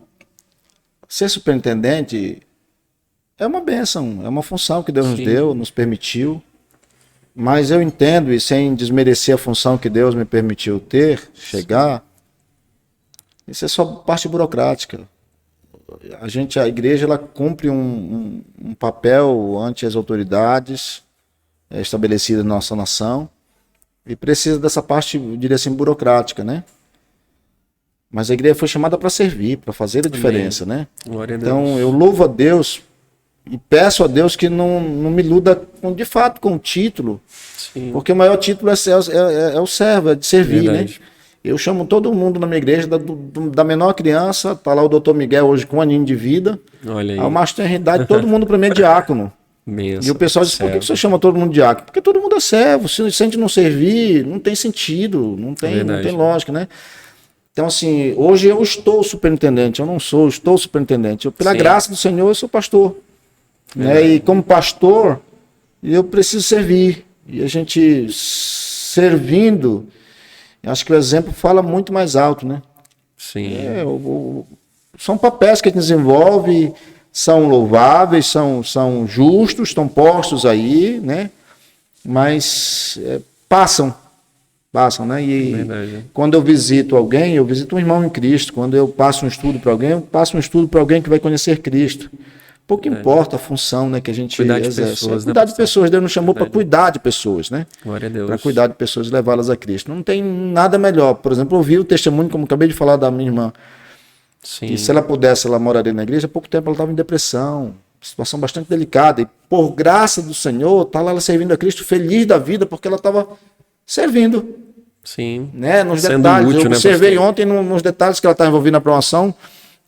ser superintendente é uma bênção, é uma função que Deus nos deu, nos permitiu. Mas eu entendo, e sem desmerecer a função que Deus me permitiu chegar, isso é só parte burocrática. A igreja, ela cumpre um papel ante as autoridades estabelecidas na nossa nação e precisa dessa parte, eu diria assim, burocrática, né? Mas a igreja foi chamada para servir, para fazer a diferença, né? Glória a Deus. Então eu louvo a Deus e peço a Deus que não me iluda de fato com o título, Sim. porque o maior título é o servo, é de servir, Verdade. né? Eu chamo todo mundo na minha igreja, da menor criança, tá lá o doutor Miguel hoje com 1 aninho de vida, Olha aí. ao macho tem idade, todo mundo para mim é diácono. Benção. E o pessoal diz, por que você chama todo mundo de diácono? Porque todo mundo é servo, se a gente não servir, não tem sentido, não tem lógica, né? Então, assim, hoje eu estou superintendente, eu não sou, estou superintendente. Pela graça do Senhor, eu sou pastor. Né? E como pastor, eu preciso servir. E a gente servindo, acho que o exemplo fala muito mais alto, né? Sim. São papéis que a gente desenvolve, são louváveis, são justos, estão postos aí, né? Mas passam, né? E quando eu visito alguém, eu visito um irmão em Cristo. Quando eu passo um estudo para alguém, eu passo um estudo para alguém que vai conhecer Cristo. Pouco importa a função, né, que a gente exerce. Cuidar de pessoas. Deus nos chamou para cuidar de pessoas, né? Glória a Deus. Para cuidar de pessoas e levá-las a Cristo. Não tem nada melhor. Por exemplo, ouvir o testemunho, como acabei de falar da minha irmã, que se ela pudesse, ela moraria na igreja. Há pouco tempo ela estava em depressão, situação bastante delicada. E por graça do Senhor, está lá ela servindo a Cristo, feliz da vida, porque ela estava servindo. Sim. Né? Nos detalhes. Eu observei ontem nos detalhes que ela estava envolvida na promoção.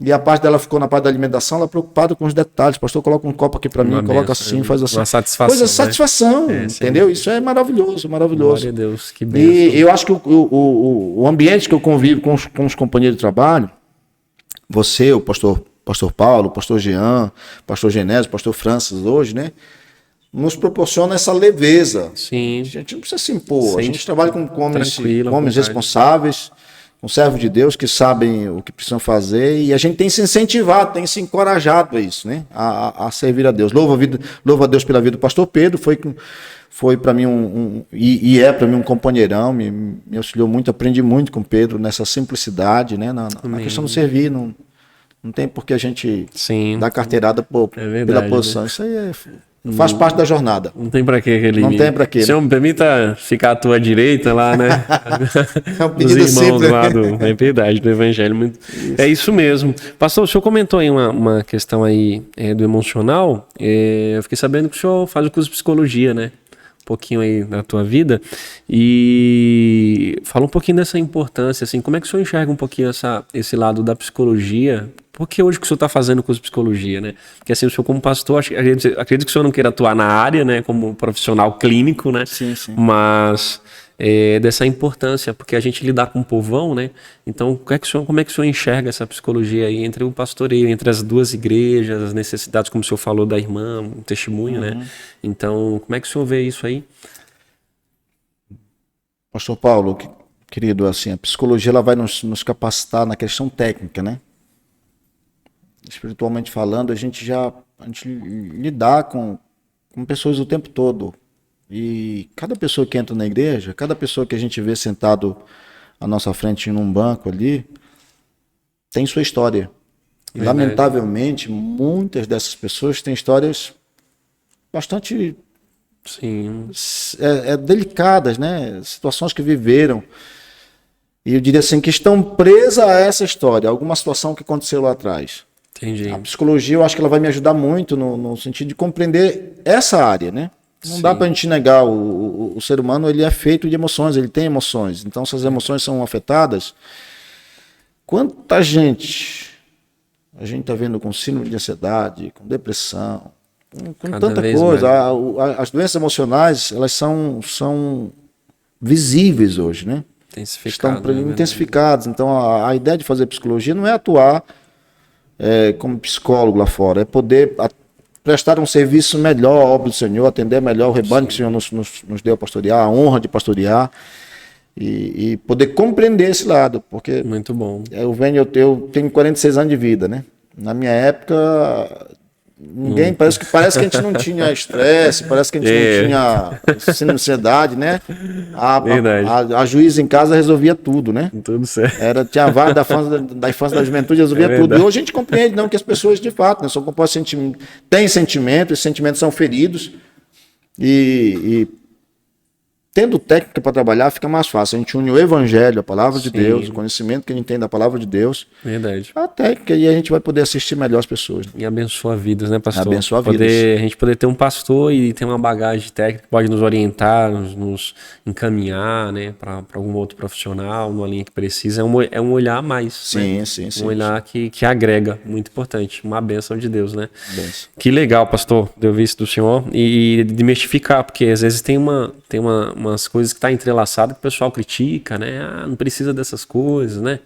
E a parte dela ficou na parte da alimentação, ela preocupada com os detalhes. Pastor, coloca um copo aqui para mim, coloca assim, faz assim. Uma satisfação. Coisa, satisfação, entendeu? Isso é maravilhoso, maravilhoso. Glória a Deus, que bênção. E eu acho que o ambiente que eu convivo com os companheiros de trabalho, você, o pastor Paulo, o pastor Jean, pastor Genésio, pastor Francis hoje, né? Nos proporciona essa leveza. Sim. A gente não precisa se impor. A gente trabalha com homens responsáveis, com servos de Deus que sabem o que precisam fazer, e a gente tem se incentivado, tem se encorajado a isso, né? A servir a Deus. Louvo a Deus pela vida do pastor Pedro, foi para mim e é para mim um companheirão, me auxiliou muito, aprendi muito com Pedro nessa simplicidade, né? Na questão do servir, não tem por que a gente dar carteirada pela posição. Isso aí Faz parte da jornada. Não tem para que aquele. Não tem para quê. Senhor, me permita ficar à tua direita lá, né? É um Dos pedido irmãos simples. lá é verdade, do Evangelho. É isso mesmo. Pastor, o senhor comentou aí uma questão aí do emocional. Eu fiquei sabendo que o senhor faz o curso de psicologia, né? Um pouquinho aí da tua vida. E fala um pouquinho dessa importância, assim, como é que o senhor enxerga um pouquinho esse lado da psicologia? Porque hoje que o senhor está fazendo curso de psicologia, né? Porque assim, o senhor como pastor, acredito que o senhor não queira atuar na área, né? Como profissional clínico, né? Sim. Mas dessa importância, porque a gente lidar com o povão, né? Então, como é que o senhor enxerga essa psicologia aí entre o pastoreio, entre as duas igrejas, as necessidades, como o senhor falou da irmã, um testemunho, né? Então, como é que o senhor vê isso aí? Pastor Paulo, querido, assim, a psicologia ela vai nos capacitar na questão técnica, né? Espiritualmente falando, a gente lidar com pessoas o tempo todo. E cada pessoa que entra na igreja, cada pessoa que a gente vê sentado à nossa frente num banco ali, tem sua história. E, lamentavelmente, muitas dessas pessoas têm histórias bastante delicadas, né? Situações que viveram. E eu diria assim, que estão presas a essa história, alguma situação que aconteceu lá atrás. Entendi. A psicologia, eu acho que ela vai me ajudar muito no sentido de compreender essa área, né? Não dá pra gente negar, o ser humano ele é feito de emoções, ele tem emoções. Então, se as emoções são afetadas, quanta gente a gente tá vendo com síndrome de ansiedade, com depressão, com tanta coisa. As doenças emocionais, elas são visíveis hoje, né? Estão intensificadas. Então, a ideia de fazer psicologia não é atuar como psicólogo lá fora, é poder prestar um serviço melhor à obra do Senhor, atender melhor o rebanho que o Senhor nos deu a pastorear, a honra de pastorear e poder compreender esse lado, porque muito bom. Eu tenho 46 anos de vida, né? Na minha época ninguém, parece que a gente não tinha estresse, parece que a gente não tinha ansiedade, né? A juíza em casa resolvia tudo, né? Tudo certo. Tinha vários da infância da juventude, resolvia tudo. E hoje a gente compreende não que as pessoas de fato, né, são compostas de têm sentimentos, esses sentimentos são feridos e tendo técnica para trabalhar fica mais fácil. A gente une o evangelho, a palavra de Deus, o conhecimento que a gente tem da palavra de Deus. Verdade. A técnica, e a gente vai poder assistir melhor as pessoas. Né? E abençoa vidas, né, pastor? Abençoa vidas. A gente poder ter um pastor e ter uma bagagem técnica que pode nos orientar, nos encaminhar, né, para algum outro profissional, numa linha que precisa. É um olhar a mais. Sim, né? sim. Um olhar que agrega, muito importante. Uma bênção de Deus, né? Benção. Que legal, pastor, de ouvir isso do senhor. E desmistificar, porque às vezes tem umas coisas que tá entrelaçado que o pessoal critica, né? Não precisa dessas coisas, né?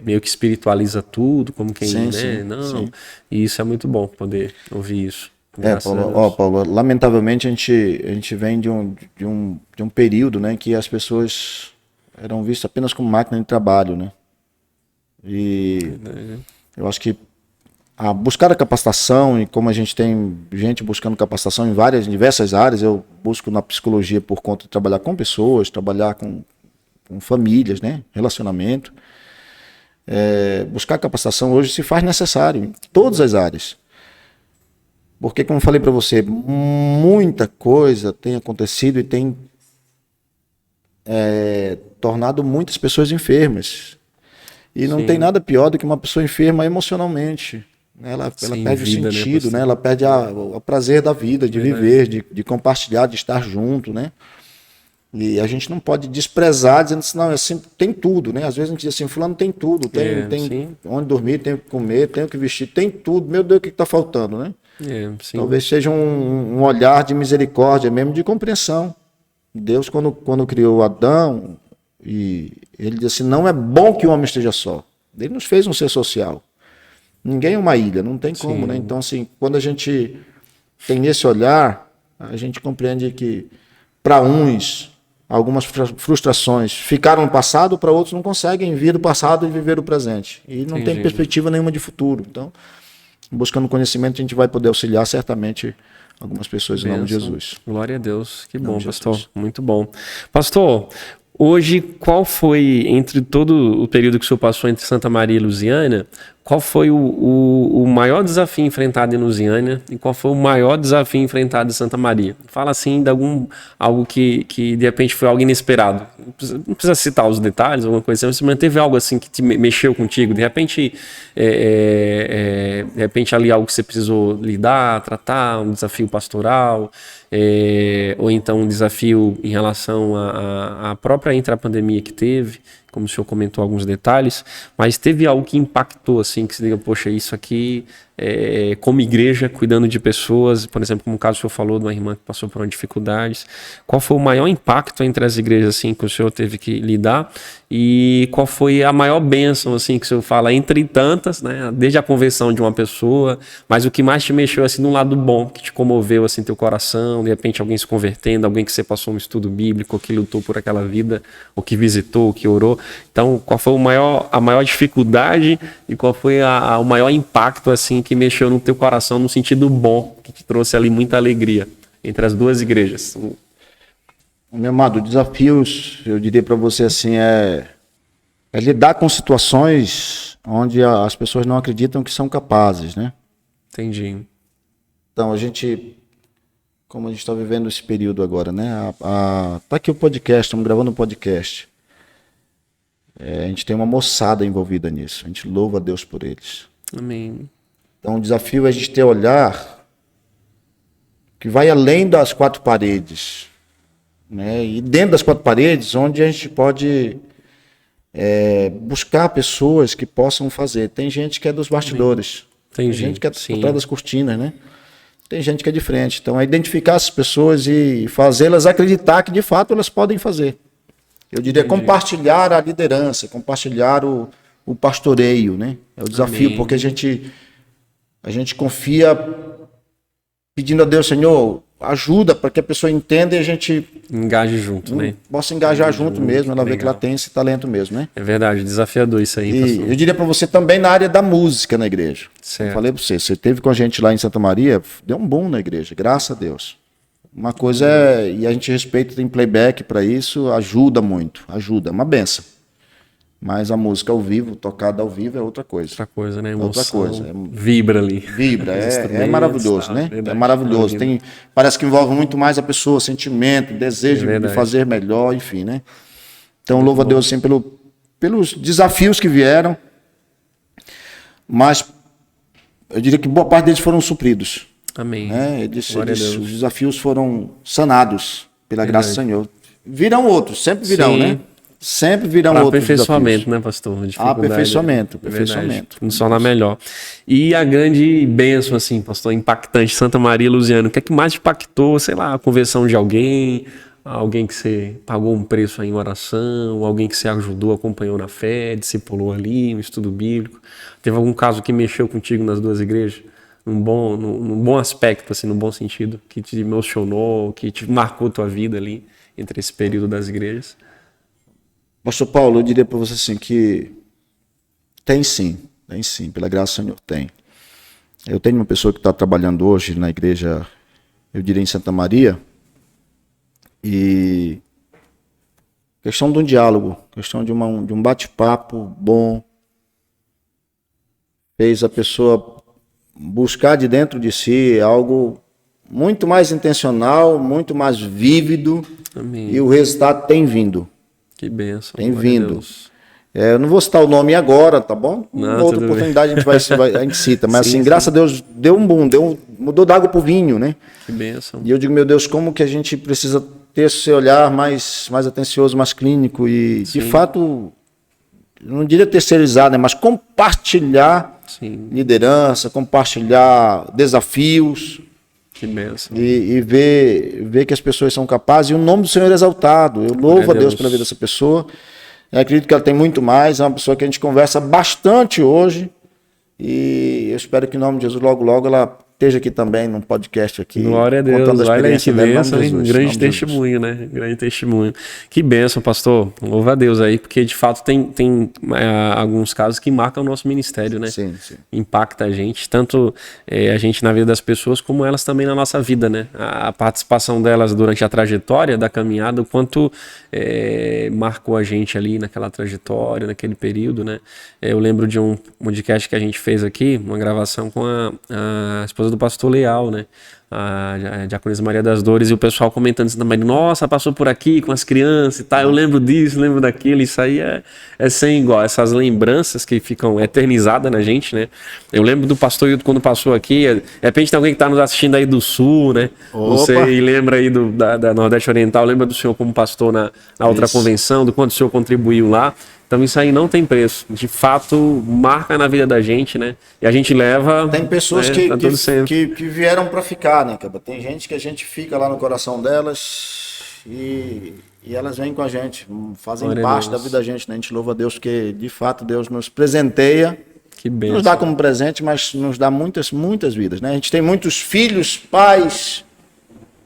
Meio que espiritualiza tudo, como quem, sim, né? Sim, não. Sim. E isso é muito bom poder ouvir isso. Paulo, lamentavelmente a gente vem de um período, né, que as pessoas eram vistas apenas como máquina de trabalho, né? E eu acho que buscar a capacitação, e como a gente tem gente buscando capacitação em diversas áreas, eu busco na psicologia por conta de trabalhar com pessoas, trabalhar com famílias, né? Relacionamento. Buscar capacitação hoje se faz necessário em todas as áreas. Porque, como eu falei para você, muita coisa tem acontecido e tem tornado muitas pessoas enfermas. E não tem nada pior do que uma pessoa enferma emocionalmente. Ela perde vida, o sentido, né? Ela perde o prazer da vida, de viver, de compartilhar, de estar junto, né? E a gente não pode desprezar dizendo assim, não, assim, tem tudo, né? Às vezes a gente diz assim, fulano tem tudo, tem onde dormir, tem o que comer, tem o que vestir, tem tudo. Meu Deus, o que está faltando, né? Talvez seja um olhar de misericórdia mesmo, de compreensão. Deus, quando criou Adão, e ele disse assim, não é bom que o homem esteja só. Ele nos fez um ser social. Ninguém é uma ilha, não tem como, né? Então, assim, quando a gente tem esse olhar, a gente compreende que, para uns, algumas frustrações ficaram no passado, para outros não conseguem vir do passado e viver o presente. E não tem perspectiva nenhuma de futuro. Então, buscando conhecimento, a gente vai poder auxiliar certamente algumas pessoas em nome de Jesus. Glória a Deus. Que bom, pastor. Muito bom. Pastor, hoje, qual foi, entre todo o período que o senhor passou entre Santa Maria e Lusiânia, qual foi o maior desafio enfrentado em Lusiânia e qual foi o maior desafio enfrentado em Santa Maria? Fala assim de algo que de repente foi algo inesperado. Não precisa citar os detalhes, alguma coisa assim, mas teve algo assim que te mexeu contigo, de repente ali algo que você precisou lidar, tratar, um desafio pastoral, ou então um desafio em relação à própria intrapandemia que teve, como o senhor comentou alguns detalhes, mas teve algo que impactou, assim, que se diga, poxa, isso aqui, como igreja, cuidando de pessoas, por exemplo, como o caso que o senhor falou de uma irmã que passou por dificuldades, qual foi o maior impacto entre as igrejas, assim, que o senhor teve que lidar, e qual foi a maior bênção, assim, que o senhor fala, entre tantas, né, desde a conversão de uma pessoa, mas o que mais te mexeu, assim, de um lado bom, que te comoveu, assim, teu coração, de repente alguém se convertendo, alguém que você passou um estudo bíblico, que lutou por aquela vida, ou que visitou, ou que orou. Então, qual foi a maior dificuldade e qual foi o maior impacto, assim, que mexeu no teu coração no sentido bom, que te trouxe ali muita alegria entre as duas igrejas? Meu amado, desafios, eu diria para você assim, é lidar com situações onde as pessoas não acreditam que são capazes, né? Entendi. Então, como a gente está vivendo esse período agora, né? Tá aqui o podcast, estamos gravando um podcast. A gente tem uma moçada envolvida nisso, a gente louva a Deus por eles. Amém. Então, o desafio é a gente ter olhar que vai além das quatro paredes, né? E dentro das quatro paredes, onde a gente pode buscar pessoas que possam fazer. Tem gente que é dos bastidores, tem gente que é por trás das cortinas, né? Tem gente que é de frente. Então, é identificar essas pessoas e fazê-las acreditar que, de fato, elas podem fazer. Eu diria compartilhar a liderança, compartilhar o pastoreio, né? É o desafio, amém, porque a gente confia pedindo a Deus, Senhor, ajuda para que a pessoa entenda e a gente engaje junto, né? Possa engajar junto mesmo, ela vê que ela tem esse talento mesmo, né? É verdade, desafiador isso aí. E eu diria para você também na área da música na igreja. Certo. Eu falei para você esteve com a gente lá em Santa Maria, deu um boom na igreja, graças a Deus. Uma coisa e a gente respeita, tem playback para isso, ajuda muito, ajuda, é uma benção. Mas a música ao vivo, tocada ao vivo é outra coisa. Outra coisa, né? Outra coisa. Vibra ali. Vibra, é maravilhoso, né? Verdade, é maravilhoso. Parece que envolve muito mais a pessoa, sentimento, desejo de fazer melhor, enfim, né? Então, louvo a Deus assim, pelos desafios que vieram, mas eu diria que boa parte deles foram supridos. Amém. Né? Os desafios foram sanados pela graça do Senhor. Virão outros, sempre virão, né? Sempre virão outros aperfeiçoamento, desafios. Né, pastor? Aperfeiçoamento. Nos tornar melhor. E a grande bênção, assim, pastor, impactante, Santa Maria Lusiana, o que é que mais te impactou? Sei lá, a conversão de alguém que você pagou um preço aí em oração, alguém que você ajudou, acompanhou na fé, discipulou ali, um estudo bíblico. Teve algum caso que mexeu contigo nas duas igrejas? Num bom aspecto, assim, num bom sentido, que te emocionou, que te marcou tua vida ali, entre esse período das igrejas? Pastor Paulo, eu diria para você assim que tem sim, pela graça do Senhor tem. Eu tenho uma pessoa que está trabalhando hoje na igreja, eu diria em Santa Maria, e questão de um diálogo, questão de um bate-papo bom, fez a pessoa buscar de dentro de si algo muito mais intencional, muito mais vívido, amém, e o resultado tem vindo. Que bênção. Tem vindo. Eu não vou citar o nome agora, tá bom? Não, outra oportunidade a gente cita. Mas sim, assim, graças a Deus, deu um boom, mudou da água pro vinho, né? Que bênção. E eu digo, meu Deus, como que a gente precisa ter esse olhar mais atencioso, mais clínico e, sim, de fato, não diria terceirizar, né? Mas compartilhar, sim, liderança, compartilhar desafios. Que bênção. E ver que as pessoas são capazes e o nome do Senhor é exaltado. Eu louvo a Deus pela vida dessa pessoa. Eu acredito que ela tem muito mais. É uma pessoa que a gente conversa bastante hoje. E eu espero que em nome de Jesus, logo, logo, ela esteja aqui também num podcast aqui. Glória a Deus, olha aí que bênção, grande testemunho, né? Grande testemunho. Que bênção, pastor. Louva a Deus aí, porque de fato tem alguns casos que marcam o nosso ministério, né? Sim. Impacta a gente, tanto a gente na vida das pessoas, como elas também na nossa vida, né? A participação delas durante a trajetória da caminhada, o quanto marcou a gente ali naquela trajetória, naquele período, né? Eu lembro de um podcast que a gente fez aqui, uma gravação com a esposa do pastor Leal, né? A Diaconisa Maria das Dores, e o pessoal comentando assim também, nossa, passou por aqui com as crianças e tal, eu lembro disso, lembro daquilo, isso aí é sem igual, essas lembranças que ficam eternizadas na gente, né? Eu lembro do pastor Hilton quando passou aqui, de repente tem alguém que está nos assistindo aí do Sul, né? Você lembra aí da Nordeste Oriental, lembra do senhor como pastor na outra convenção, do quanto o senhor contribuiu lá. Então isso aí não tem preço. De fato, marca na vida da gente, né? E a gente leva... Tem pessoas que vieram para ficar, né, Caba? Tem gente que a gente fica lá no coração delas e elas vêm com a gente, fazem parte da vida da gente, né? A gente louva a Deus porque, de fato, Deus nos presenteia. Que bênção. Nos dá como presente, mas nos dá muitas vidas, né? A gente tem muitos filhos, pais,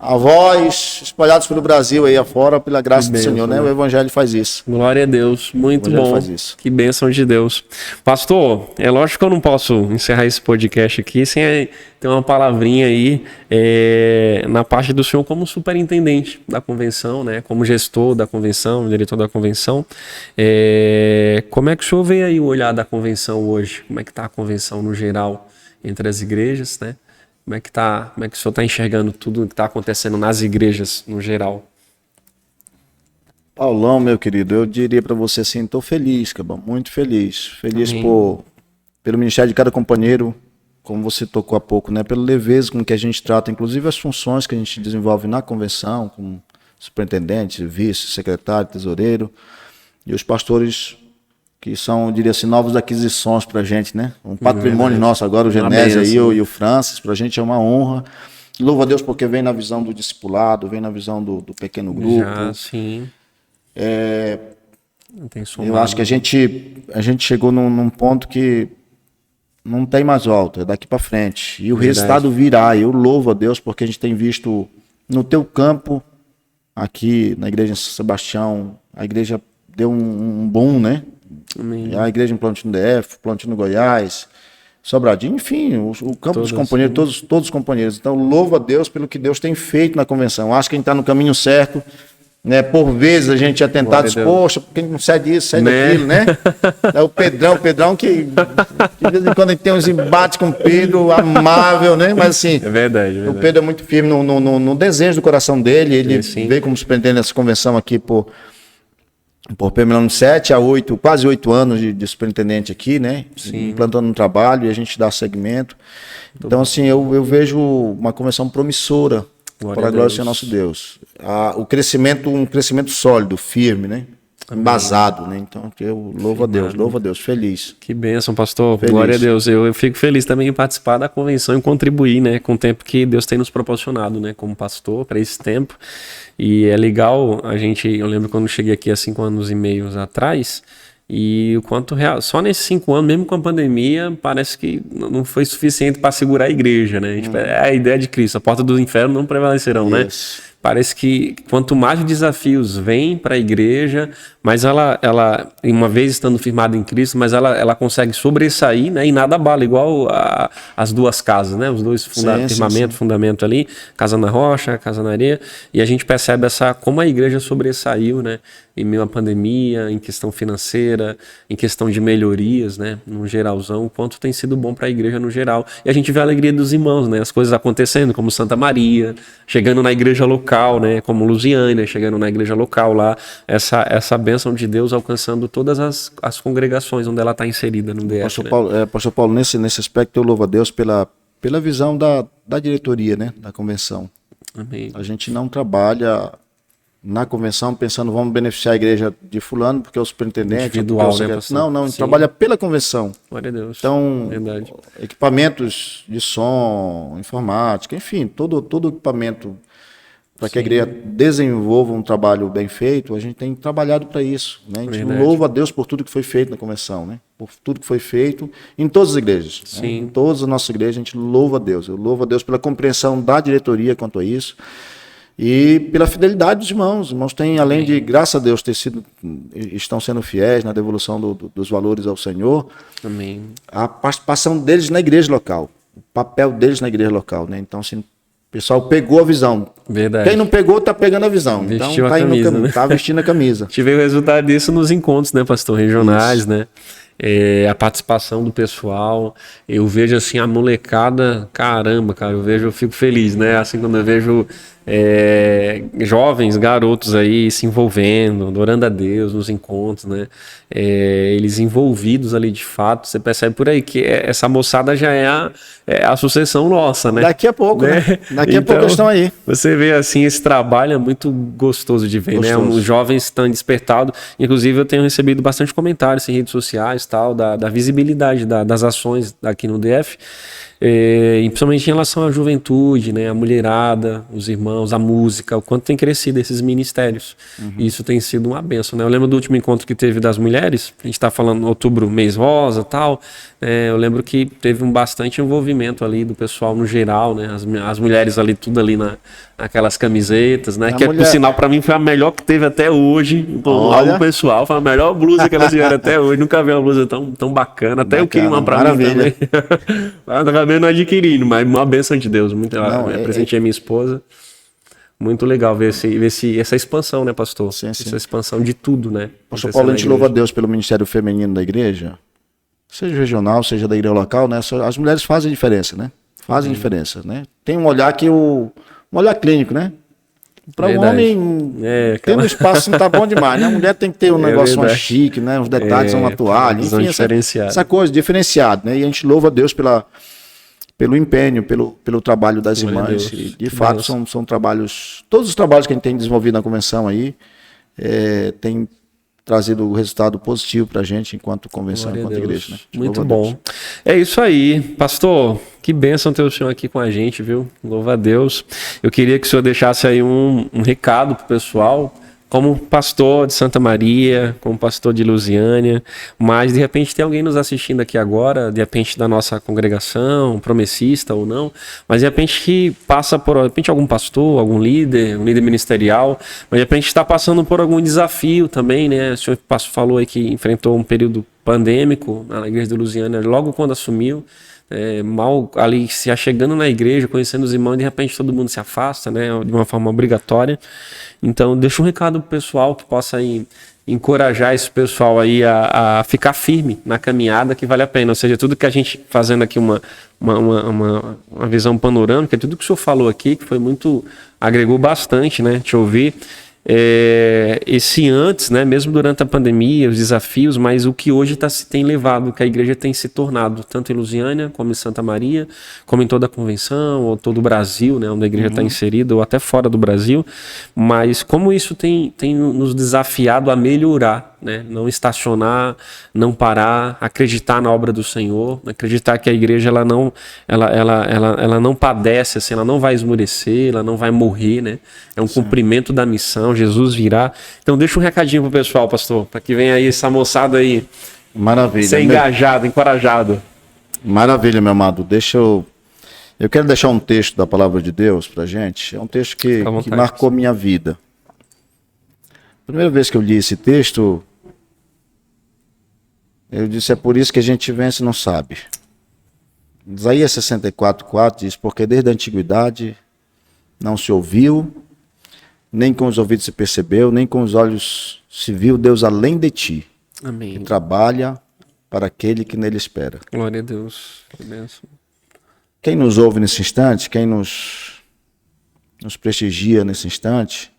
avós espalhados pelo Brasil aí afora, pela graça do Senhor, né? O Evangelho faz isso. Glória a Deus, muito bom. Faz isso. Que bênção de Deus. Pastor, é lógico que eu não posso encerrar esse podcast aqui sem ter uma palavrinha aí na parte do senhor como superintendente da convenção, né? Como gestor da convenção, diretor da convenção. Como é que o senhor vê aí o olhar da convenção hoje? Como é que está a convenção no geral entre as igrejas, né? Como é que o senhor está enxergando tudo que está acontecendo nas igrejas no geral? Paulão, meu querido, eu diria para você assim, estou feliz, Cabão, muito feliz. Feliz pelo ministério de cada companheiro, como você tocou há pouco, né? Pelo leveza com que a gente trata, inclusive as funções que a gente desenvolve na convenção, como superintendente, vice, secretário, tesoureiro, e os pastores que são, eu diria assim, novas aquisições para a gente, né? Um patrimônio nosso agora, o Genésio aí e o Francis, para a gente é uma honra. Louvo a Deus porque vem na visão do discipulado, vem na visão do pequeno grupo. Já, sim. Eu acho que a gente chegou num ponto que não tem mais volta, é daqui para frente. E o resultado virá. Eu louvo a Deus porque a gente tem visto no teu campo, aqui na igreja em São Sebastião, a igreja deu um boom, né? Amém. A igreja em Plantino DF, Plantino Goiás, Sobradinho, enfim, o campo dos companheiros, todos os companheiros. Então, louvo a Deus pelo que Deus tem feito na convenção. Acho que a gente está no caminho certo. Né? Por vezes a gente é tentado, poxa, porque a gente não cede isso, cede aquilo, né? É o Pedrão que de vez em quando a gente tem uns embates com o Pedro, amável, né? Mas assim, é verdade. O Pedro é muito firme no desejo do coração dele. Ele veio como superintendente nessa convenção aqui por pelo menos 7 a 8, quase 8 anos de superintendente aqui, né? Sim. Implantando um trabalho e a gente dá segmento. Então, assim, eu vejo uma convenção promissora para a glória do Senhor nosso Deus. Um crescimento sólido, firme, né? Embasado, né? Então, eu louvo a Deus, feliz. Que bênção, pastor. Feliz. Glória a Deus. Eu fico feliz também em participar da convenção e contribuir, né? Com o tempo que Deus tem nos proporcionado, né? Como pastor, para esse tempo. E é legal, eu lembro quando cheguei aqui há 5 anos e meio atrás, e o quanto só nesses 5 anos, mesmo com a pandemia, parece que não foi suficiente para segurar a igreja, né? É a ideia de Cristo, a porta do inferno não prevalecerão, né? Parece que quanto mais desafios vêm para a igreja, mas ela, uma vez estando firmada em Cristo, mas ela consegue sobressair, né? E nada abala, igual as duas casas, né? Os dois fundamento ali, casa na rocha, casa na areia, e a gente percebe como a igreja sobressaiu, né? Em meio à pandemia, em questão financeira, em questão de melhorias, né? No geralzão, o quanto tem sido bom para a igreja no geral. E a gente vê a alegria dos irmãos, né? As coisas acontecendo, como Santa Maria, chegando na igreja local, né? Como Lusiânia, chegando na igreja local lá, essa bênção de Deus alcançando todas as congregações onde ela está inserida no DF. Pastor Paulo, nesse aspecto eu louvo a Deus pela visão da diretoria, né? Da convenção. Amém. A gente não trabalha na convenção pensando vamos beneficiar a igreja de fulano porque é o superintendente individual, né, não, a gente trabalha pela convenção. Glória a Deus. Então, verdade. Equipamentos de som, informática, enfim, todo equipamento para que a igreja desenvolva um trabalho bem feito, a gente tem trabalhado para isso. Né? A gente louva a Deus por tudo que foi feito na convenção, né? Por tudo que foi feito em todas as igrejas. Né? Em todas as nossas igrejas a gente louva a Deus. Eu louvo a Deus pela compreensão da diretoria quanto a isso e pela fidelidade dos irmãos. Os irmãos têm, além de, graças a Deus, estão sendo fiéis na devolução dos valores ao Senhor, Amém. A participação deles na igreja local, o papel deles na igreja local. Né? Então, assim, o pessoal pegou a visão. Verdade. Quem não pegou, está pegando a visão. Vestiu então, tá vestindo a camisa. Tive o resultado disso nos encontros, né, pastor? Regionais, isso. Né? A participação do pessoal, eu vejo assim a molecada, caramba, cara, eu fico feliz, né? Assim, quando eu vejo jovens, garotos aí se envolvendo, adorando a Deus nos encontros, né? Eles envolvidos ali de fato, você percebe por aí que essa moçada já é a sucessão nossa, né? Daqui a pouco, né? Daqui a pouco eles estão aí. Você vê assim, esse trabalho é muito gostoso de ver, né? Os jovens estão despertados, inclusive eu tenho recebido bastante comentários em redes sociais, tal, da visibilidade das ações aqui no DF, e principalmente em relação à juventude, né? A mulherada, os irmãos, a música, o quanto tem crescido esses ministérios. E isso tem sido uma bênção, né? Eu lembro do último encontro que teve das mulheres, a gente está falando outubro, mês rosa, tal, eu lembro que teve um bastante envolvimento ali do pessoal no geral, né? As mulheres ali, tudo ali naquelas camisetas, né? Que por sinal para mim foi a melhor que teve até hoje. Algo pessoal, foi a melhor blusa que elas tiveram até hoje. Nunca vi uma blusa tão bacana. Até eu queria uma para mim também. Acabei não adquirindo, mas uma bênção de Deus. Presenteei minha esposa. Muito legal ver essa expansão, né, pastor? Sim. Essa expansão de tudo, né? Pastor Paulo, a gente louva a Deus pelo ministério feminino da igreja, seja regional, seja da igreja local, né? As mulheres fazem diferença, né? Fazem diferença, né? Tem um olhar um olhar clínico, né? Para o homem ter um espaço não tá bom demais, né? A mulher tem que ter um negócio mais chique, né? Os detalhes, uma toalha, enfim, essa coisa diferenciada, né? E a gente louva a Deus pelo empenho, pelo trabalho das irmãs. E, de fato, são trabalhos... Todos os trabalhos que a gente tem desenvolvido na convenção aí tem trazido o resultado positivo para a gente enquanto convenção, enquanto igreja. Né? Muito bom. É isso aí. Pastor, que bênção ter o senhor aqui com a gente, viu? Louva a Deus. Eu queria que o senhor deixasse aí um recado para o pessoal, como pastor de Santa Maria, como pastor de Lusiânia, mas de repente tem alguém nos assistindo aqui agora, de repente da nossa congregação, promessista ou não, mas de repente que passa por, de repente algum pastor, algum líder, um líder ministerial, mas de repente está passando por algum desafio também, né? O senhor falou aí que enfrentou um período pandêmico na igreja de Lusiânia, logo quando assumiu, mal ali se chegando na igreja, conhecendo os irmãos, de repente todo mundo se afasta, né, de uma forma obrigatória. Então deixa um recado pro pessoal que possa encorajar esse pessoal aí a ficar firme na caminhada, que vale a pena. Ou seja, tudo que a gente fazendo aqui uma visão panorâmica, tudo que o senhor falou aqui, que foi agregou bastante, né, te ouvir. Esse antes, né, mesmo durante a pandemia, os desafios, mas o que hoje tem levado, que a igreja tem se tornado, tanto em Lusiânia, como em Santa Maria, como em toda a convenção, ou todo o Brasil, né, onde a igreja está inserida, ou até fora do Brasil, mas como isso tem nos desafiado a melhorar, né, não estacionar, não parar, acreditar na obra do Senhor, acreditar que a igreja ela não padece, assim, ela não vai esmorecer, ela não vai morrer, né? É um cumprimento da missão, Jesus virá. Então deixa um recadinho pro pessoal, pastor, para que venha aí essa moçada aí. Maravilha. Ser engajado, encorajado. Maravilha, meu amado. Eu quero deixar um texto da palavra de Deus pra gente. É um texto que marcou minha vida. Primeira vez que eu li esse texto, eu disse, é por isso que a gente vence e não sabe. Isaías 64:4 diz, porque desde a antiguidade não se ouviu, nem com os ouvidos se percebeu, nem com os olhos se viu Deus além de ti. Amém. Que trabalha para aquele que nele espera. Glória a Deus. Que bênção. Quem nos ouve nesse instante, quem nos prestigia nesse instante,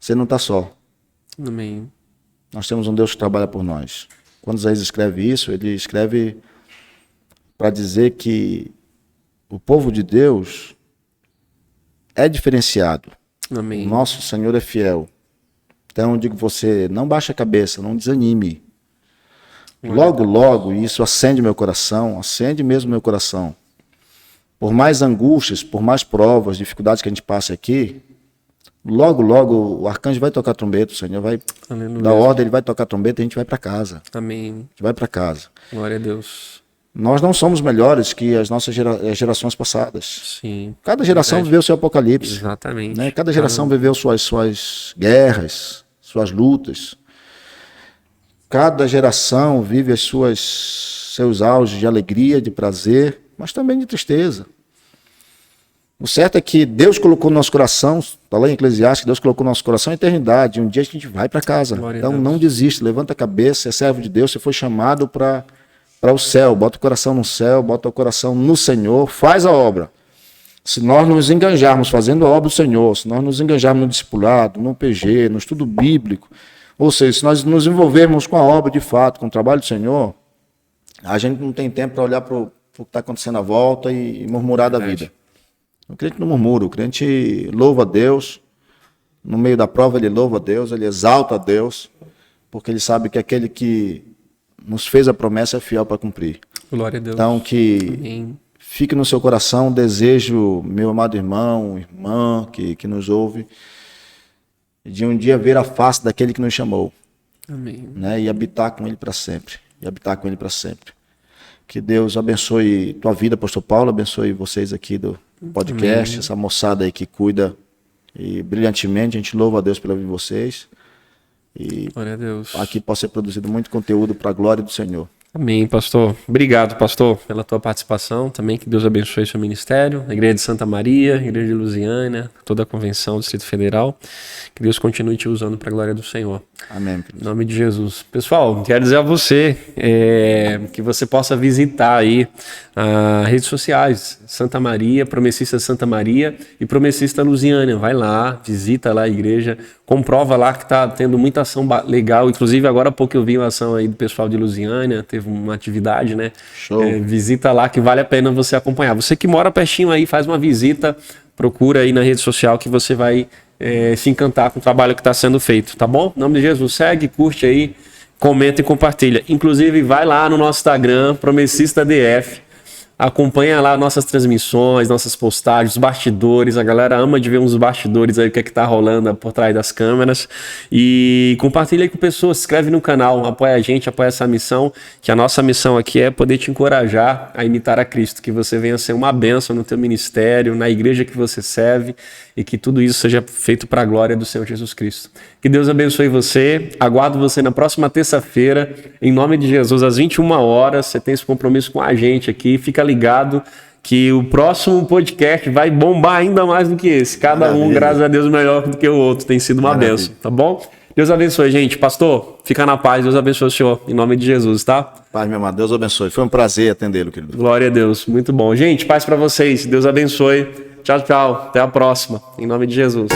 você não está só. Amém. Nós temos um Deus que trabalha por nós. Quando Isaías escreve isso, ele escreve para dizer que o povo de Deus é diferenciado. Amém. O nosso Senhor é fiel. Então eu digo você, não baixe a cabeça, não desanime. Logo, logo, isso acende meu coração, acende mesmo meu coração. Por mais angústias, por mais provas, dificuldades que a gente passe aqui, Logo, logo, o arcanjo vai tocar trombeta, o Senhor vai dar ordem, ele vai tocar trombeta e a gente vai para casa. Amém. A gente vai para casa. Glória a Deus. Nós não somos melhores que as nossas gerações passadas. Sim. Cada geração viveu seu apocalipse. Exatamente. Né? Cada geração viveu suas guerras, suas lutas. Cada geração vive seus auges de alegria, de prazer, mas também de tristeza. O certo é que Deus colocou no nosso coração, está lá em Eclesiastes, Deus colocou no nosso coração a eternidade. Um dia a gente vai para casa. Então não desista, levanta a cabeça, é servo de Deus, você foi chamado para o céu. Bota o coração no céu, bota o coração no Senhor, faz a obra. Se nós nos engajarmos fazendo a obra do Senhor, se nós nos engajarmos no discipulado, no PG, no estudo bíblico, ou seja, se nós nos envolvermos com a obra de fato, com o trabalho do Senhor, a gente não tem tempo para olhar para o que está acontecendo à volta e murmurar da vida. O crente não murmura, o crente louva a Deus, no meio da prova ele louva a Deus, ele exalta a Deus, porque ele sabe que aquele que nos fez a promessa é fiel para cumprir. Glória a Deus. Então que fique no seu coração o desejo, meu amado irmão, irmã que nos ouve, de um dia ver a face daquele que nos chamou. Amém. Né, e habitar com ele para sempre. Que Deus abençoe tua vida, Pastor Paulo, abençoe vocês aqui do podcast, essa moçada aí que cuida e brilhantemente, a gente louva a Deus pela vida de vocês. E glória a Deus. Aqui possa ser produzido muito conteúdo para a glória do Senhor. Amém, pastor. Obrigado, pastor, pela tua participação. Também que Deus abençoe seu ministério, a Igreja de Santa Maria, a Igreja de Lusiânia, toda a convenção do Distrito Federal. Que Deus continue te usando para a glória do Senhor. Amém. Em nome de Jesus. Pessoal, quero dizer a você que você possa visitar aí as redes sociais, Santa Maria, Promessista Santa Maria e Promessista Lusiânia. Vai lá, visita lá a igreja, comprova lá que está tendo muita ação legal. Inclusive, agora há pouco eu vi uma ação aí do pessoal de Lusiânia, teve uma atividade, né? Show. Visita lá que vale a pena você acompanhar. Você que mora pertinho aí, faz uma visita, procura aí na rede social que você vai se encantar com o trabalho que está sendo feito, tá bom? Em nome de Jesus, segue, curte aí, comenta e compartilha. Inclusive, vai lá no nosso Instagram, Promessista DF, acompanha lá nossas transmissões, nossas postagens, os bastidores. A galera ama de ver uns bastidores aí, o que é que tá rolando por trás das câmeras. E compartilha aí com pessoas, se inscreve no canal, apoia a gente, apoia essa missão, que a nossa missão aqui é poder te encorajar a imitar a Cristo, que você venha ser uma bênção no teu ministério, na igreja que você serve, e que tudo isso seja feito para a glória do Senhor Jesus Cristo. Que Deus abençoe você. Aguardo você na próxima terça-feira, em nome de Jesus, às 21 horas. Você tem esse compromisso com a gente aqui. Fica ligado que o próximo podcast vai bombar ainda mais do que esse. Cada um, graças a Deus, melhor do que o outro. Tem sido uma bênção, tá bom? Deus abençoe, gente. Pastor, fica na paz. Deus abençoe o senhor, em nome de Jesus, tá? Paz, meu amado. Deus abençoe. Foi um prazer atendê-lo, querido. Glória a Deus. Muito bom. Gente, paz para vocês. Deus abençoe. Tchau, tchau. Até a próxima. Em nome de Jesus.